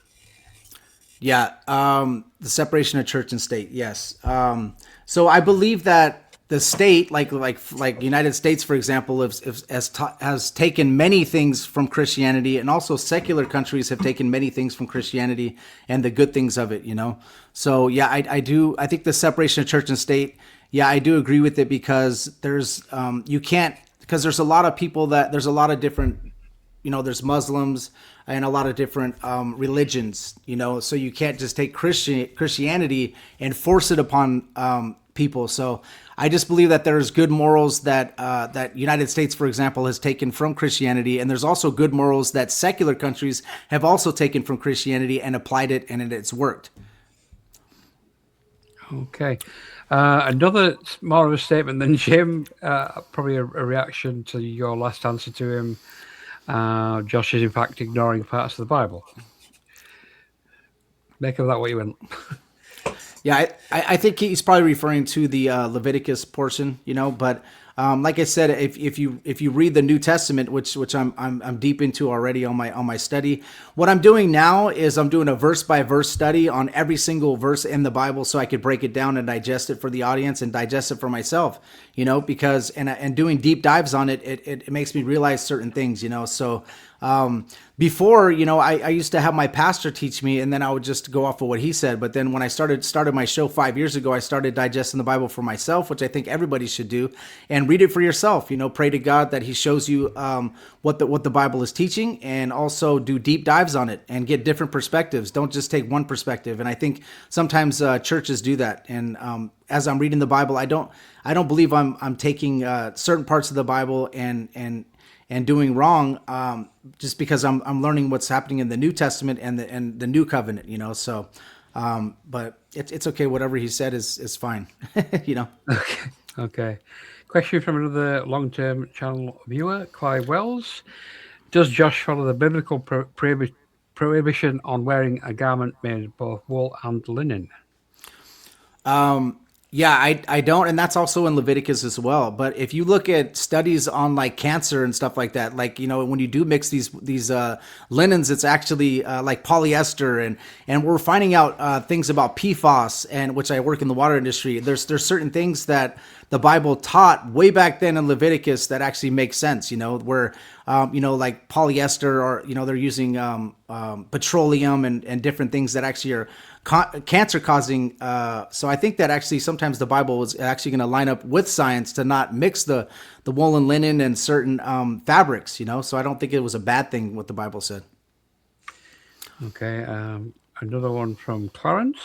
Yeah, the separation of church and state. Yes. So I believe that the state, like United States, for example, has taken many things from Christianity, and also secular countries have taken many things from Christianity and the good things of it. So yeah, I do. I think the separation of church and state. Yeah, I do agree with it, because there's you can't because there's a lot of people there's a lot of different, there's Muslims and a lot of different religions, so you can't just take Christianity and force it upon people. So I just believe that there's good morals that United States, for example, has taken from Christianity, and there's also good morals that secular countries have also taken from Christianity and applied it, and it's worked. Okay. Another more of a statement than Jim, probably a reaction to your last answer to him. Josh is in fact ignoring parts of the Bible. Make of that what you want. Yeah, I think he's probably referring to the Leviticus portion, but like I said, if you read the New Testament, which I'm deep into already on my study, what I'm doing now is I'm doing a verse by verse study on every single verse in the Bible, so I could break it down and digest it for the audience and digest it for myself, because and doing deep dives on it makes me realize certain things, so. Before, I used to have my pastor teach me, and then I would just go off of what he said. But then when I started my show 5 years ago, I started digesting the Bible for myself, which I think everybody should do, and read it for yourself. Pray to God that He shows you what the Bible is teaching, and also do deep dives on it and get different perspectives. Don't just take one perspective. And I think sometimes churches do that. And as I'm reading the Bible, I don't believe I'm taking certain parts of the Bible and doing wrong, just because I'm learning what's happening in the New Testament and the New Covenant, So, but it's okay. Whatever he said is fine, Okay. Question from another long-term channel viewer, Clive Wells. Does Josh follow the biblical prohibition on wearing a garment made of both wool and linen? Yeah, I don't, and that's also in Leviticus as well. But if you look at studies on like cancer and stuff like that, like when you do mix these linens, it's actually like polyester, and we're finding out things about PFAS, and which I work in the water industry. There's certain things that the Bible taught way back then in Leviticus that actually make sense. Where like polyester, or they're using petroleum and different things that actually are cancer causing. So I think that actually sometimes the Bible is actually going to line up with science to not mix the wool and linen and certain fabrics, so I don't think it was a bad thing what the Bible said. Okay. Another one from Clarence.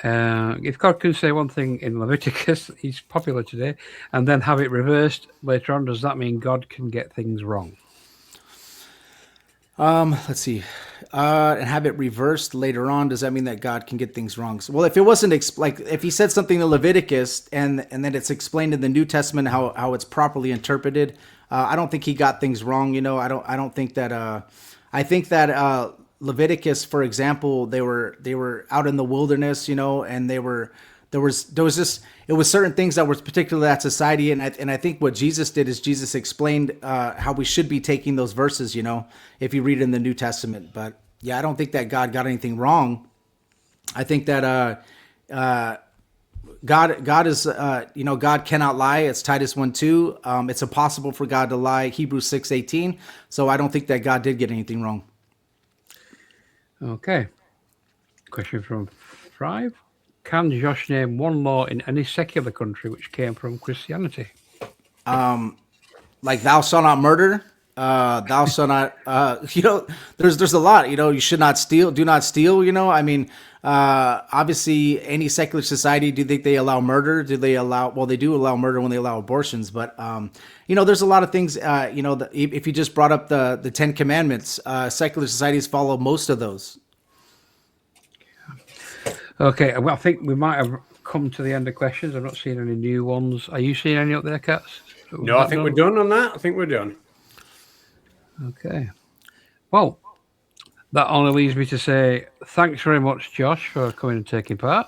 If God can say one thing in Leviticus, he's popular today, and then have it reversed later on, does that mean God can get things wrong? Let's see. And have it reversed later on, does that mean that God can get things wrong? Well, if it wasn't if he said something in Leviticus and then it's explained in the New Testament how it's properly interpreted, I don't think he got things wrong. I don't think that. I think that Leviticus, for example, they were out in the wilderness, and there was certain things that were particular to that society, and I think what Jesus did is Jesus explained how we should be taking those verses, if you read it in the New Testament. But yeah, I don't think that God got anything wrong. I think that God is God cannot lie. It's Titus 1:2. It's impossible for God to lie. Hebrews 6:18. So I don't think that God did get anything wrong. Okay. Question from Thrive. Can Josh name one law in any secular country which came from Christianity? Like thou shalt not murder. Thou shalt not. There's a lot. You should not steal. Do not steal. I mean, obviously, any secular society, do you think they allow murder? Do they allow? Well, they do allow murder when they allow abortions. But there's a lot of things. If you just brought up the 10 Commandments, secular societies follow most of those. Okay, well, I think we might have come to the end of questions. I'm not seeing any new ones. Are you seeing any up there, Catz? No, I think we're done on that. I think we're done. Okay. Well, that only leaves me to say thanks very much, Josh, for coming and taking part.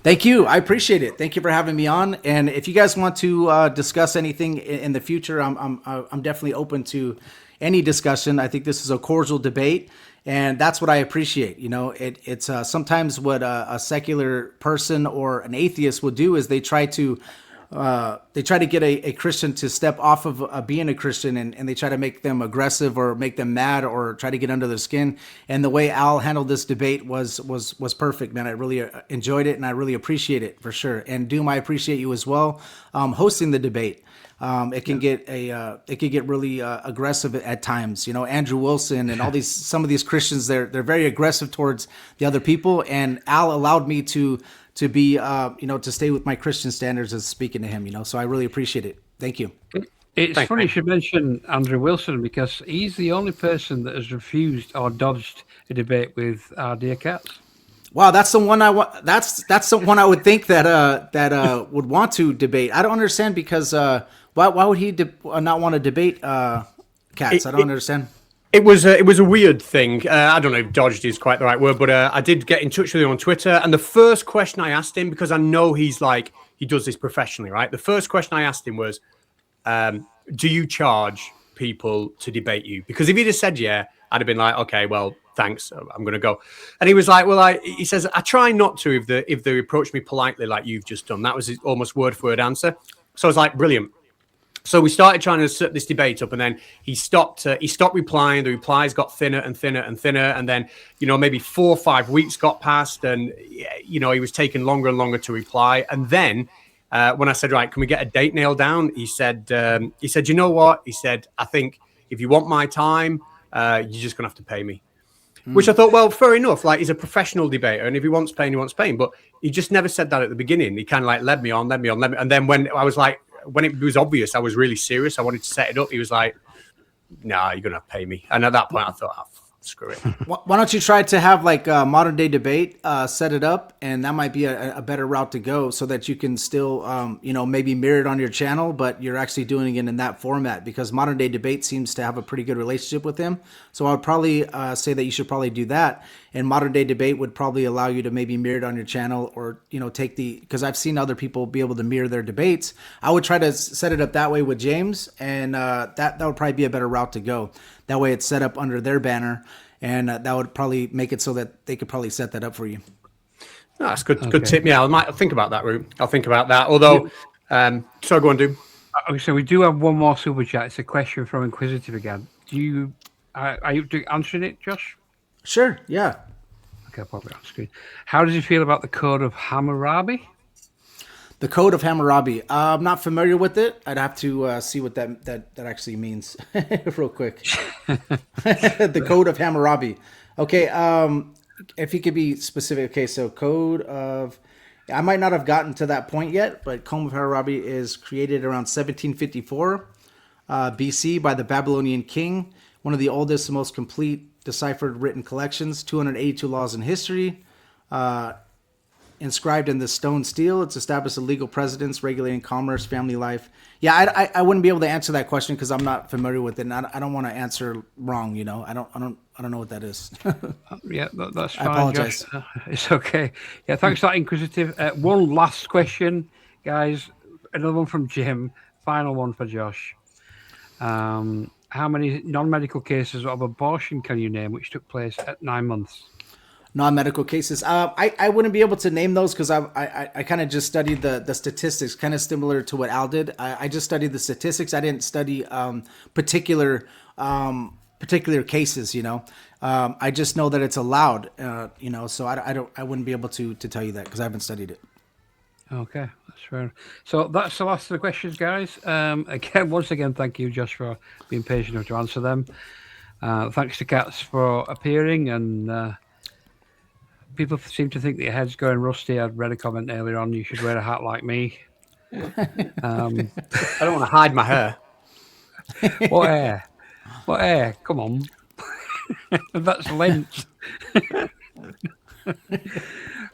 Thank you. I appreciate it. Thank you for having me on. And if you guys want to discuss anything in the future, I'm definitely open to any discussion. I think this is a cordial debate, and that's what I appreciate. It's sometimes what a secular person or an atheist will do is they try to they try to get a Christian to step off of being a Christian, and they try to make them aggressive or make them mad or try to get under their skin. And the way Al handled this debate was perfect, man. I really enjoyed it, and I really appreciate it for sure. And Doom, I appreciate you as well hosting the debate. It can get really aggressive at times. You know, Andrew Wilson and some of these Christians, they're very aggressive towards the other people, and Al allowed me to be to stay with my Christian standards as speaking to him. You know, so I really appreciate it. Thank you. It's funny you should mention Andrew Wilson, because he's the only person that has refused or dodged a debate with our dear Catz. Wow, that's the one I want. That's the one I would think that would want to debate. I don't understand, because why would he not want to debate Catz? I don't understand. It was a weird thing. I don't know if dodged is quite the right word, but I did get in touch with him on Twitter, and the first question I asked him, because I know he does this professionally, right? The first question I asked him was, do you charge people to debate you? Because if he'd have said yeah, I'd have been like, okay, well, thanks, I'm going to go. And he was like, well, he says, I try not to if they approach me politely like you've just done. That was his almost word for word answer. So I was like, brilliant. So we started trying to set this debate up, and then he stopped replying. The replies got thinner and thinner and thinner. And then, maybe 4 or 5 weeks got past, and, he was taking longer and longer to reply. And then when I said, right, can we get a date nailed down? He said, you know what? He said, I think if you want my time, you're just going to have to pay me. Which I thought, well, fair enough. Like, he's a professional debater, and if he wants paying, he wants paying. But he just never said that at the beginning. He kind of like led me on. And then when I was like, when it was obvious I was really serious, I wanted to set it up, he was like, nah, you're going to have to pay me. And at that point, I thought, screw it. Why don't you try to have like a modern day debate, set it up, and that might be a better route to go, so that you can still, maybe mirror it on your channel, but you're actually doing it in that format, because modern day debate seems to have a pretty good relationship with him. So I would probably say that you should probably do that. And modern day debate would probably allow you to maybe mirror it on your channel, or, because I've seen other people be able to mirror their debates. I would try to set it up that way with James, and that would probably be a better route to go. That way it's set up under their banner, and that would probably make it so that they could probably set that up for you. No, that's good. Okay. Good tip. Yeah, I'll think about that route. I'll think about that. Although, sorry, go on, do. Okay, so we do have one more super chat. It's a question from Inquisitive again. Are you answering it, Josh? Sure. Yeah. Okay, I'll pop it on screen. How does he feel about the Code of Hammurabi? The Code of Hammurabi. I'm not familiar with it. I'd have to see what that actually means real quick. The Code of Hammurabi. Okay. If you could be specific. Okay. So Code of, I might not have gotten to that point yet, but Code of Hammurabi is created around 1754 BC by the Babylonian king. One of the oldest and most complete deciphered written collections, 282 laws in history, inscribed in the stone steel. It's established a legal precedents regulating commerce, family life. Yeah, I wouldn't be able to answer that question because I'm not familiar with it, and I don't want to answer wrong. I don't know what that is. Yeah, that's fine. I apologize. It's okay. Yeah, thanks for that, Inquisitive. One last question, guys. Another one from Jim. Final one for Josh. How many non-medical cases of abortion can you name which took place at 9 months? Non-medical cases. I wouldn't be able to name those because I kind of just studied the statistics, kind of similar to what Al did. I just studied the statistics. I didn't study particular cases. I just know that it's allowed. So I wouldn't be able to tell you that because I haven't studied it. Okay, that's fair. So that's the last of the questions, guys. Once again, thank you, Josh, for being patient enough to answer them. Thanks to Catz for appearing, and people seem to think that your head's going rusty. I'd read a comment earlier on, you should wear a hat like me. I don't want to hide my hair. What hair? What hair? Come on. That's lint.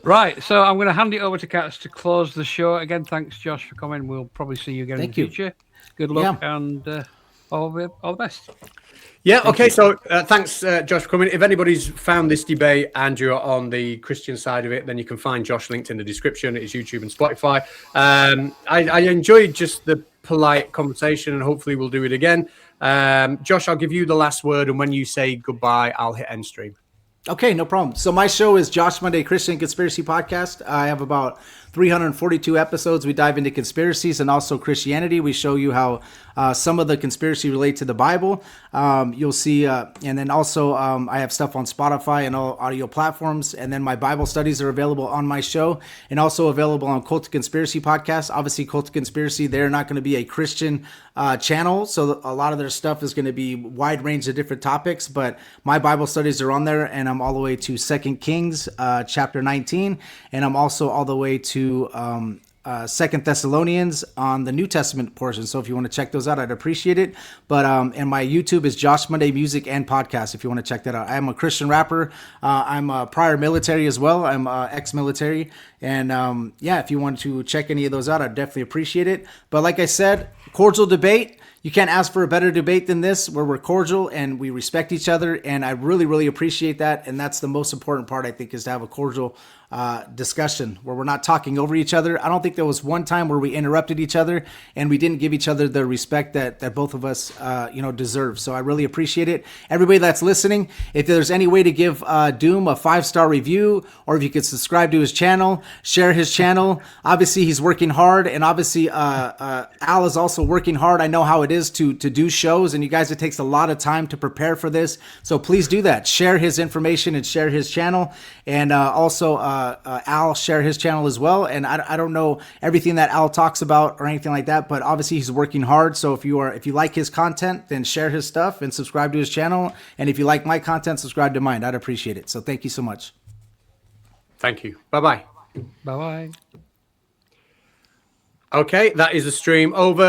Right, so I'm going to hand it over to Catz to close the show. Again, thanks, Josh, for coming. We'll probably see you again in the future. Good luck, and all the best. Yeah, okay, so thanks, Josh, for coming. If anybody's found this debate and you're on the Christian side of it, then you can find Josh linked in the description. It's YouTube and Spotify. I enjoyed just the polite conversation, and hopefully we'll do it again. Josh, I'll give you the last word, and when you say goodbye, I'll hit end stream. Okay, no problem. So my show is Josh Monday Christian Conspiracy Podcast. I have about 342 episodes. We dive into conspiracies and also Christianity. We show you how some of the conspiracy relate to the Bible. You'll see, and then also I have stuff on Spotify and all audio platforms. And then my Bible studies are available on my show and also available on Cult of Conspiracy podcast. Obviously, Cult of Conspiracy, they're not going to be a Christian channel, so a lot of their stuff is going to be wide range of different topics, but my Bible studies are on there, and I'm all the way to 2 Kings chapter 19, and I'm also all the way to 2 Thessalonians on the New Testament portion. So if you want to check those out, I'd appreciate it. But and my YouTube is Josh Monday Music and Podcast if you want to check that out. I'm a Christian rapper. I'm a prior military as well. I'm ex-military. And yeah, if you want to check any of those out, I'd definitely appreciate it. But like I said, cordial debate. You can't ask for a better debate than this, where we're cordial and we respect each other. And I really, really appreciate that. And that's the most important part, I think, is to have a cordial discussion where we're not talking over each other. I don't think there was one time where we interrupted each other and we didn't give each other the respect that both of us, deserve. So I really appreciate it. Everybody that's listening, if there's any way to give Doom a 5-star review, or if you could subscribe to his channel, share his channel. Obviously, he's working hard, and obviously Al is also working hard. I know how it is to do shows, and you guys, it takes a lot of time to prepare for this. So please do that. Share his information and share his channel, and also Al share his channel as well. And I don't know everything that Al talks about or anything like that, but obviously he's working hard. So if you like his content, then share his stuff and subscribe to his channel. And if you like my content, subscribe to mine. I'd appreciate it. So thank you so much. Thank you. Bye-bye. Bye-bye. Okay, that is the stream over.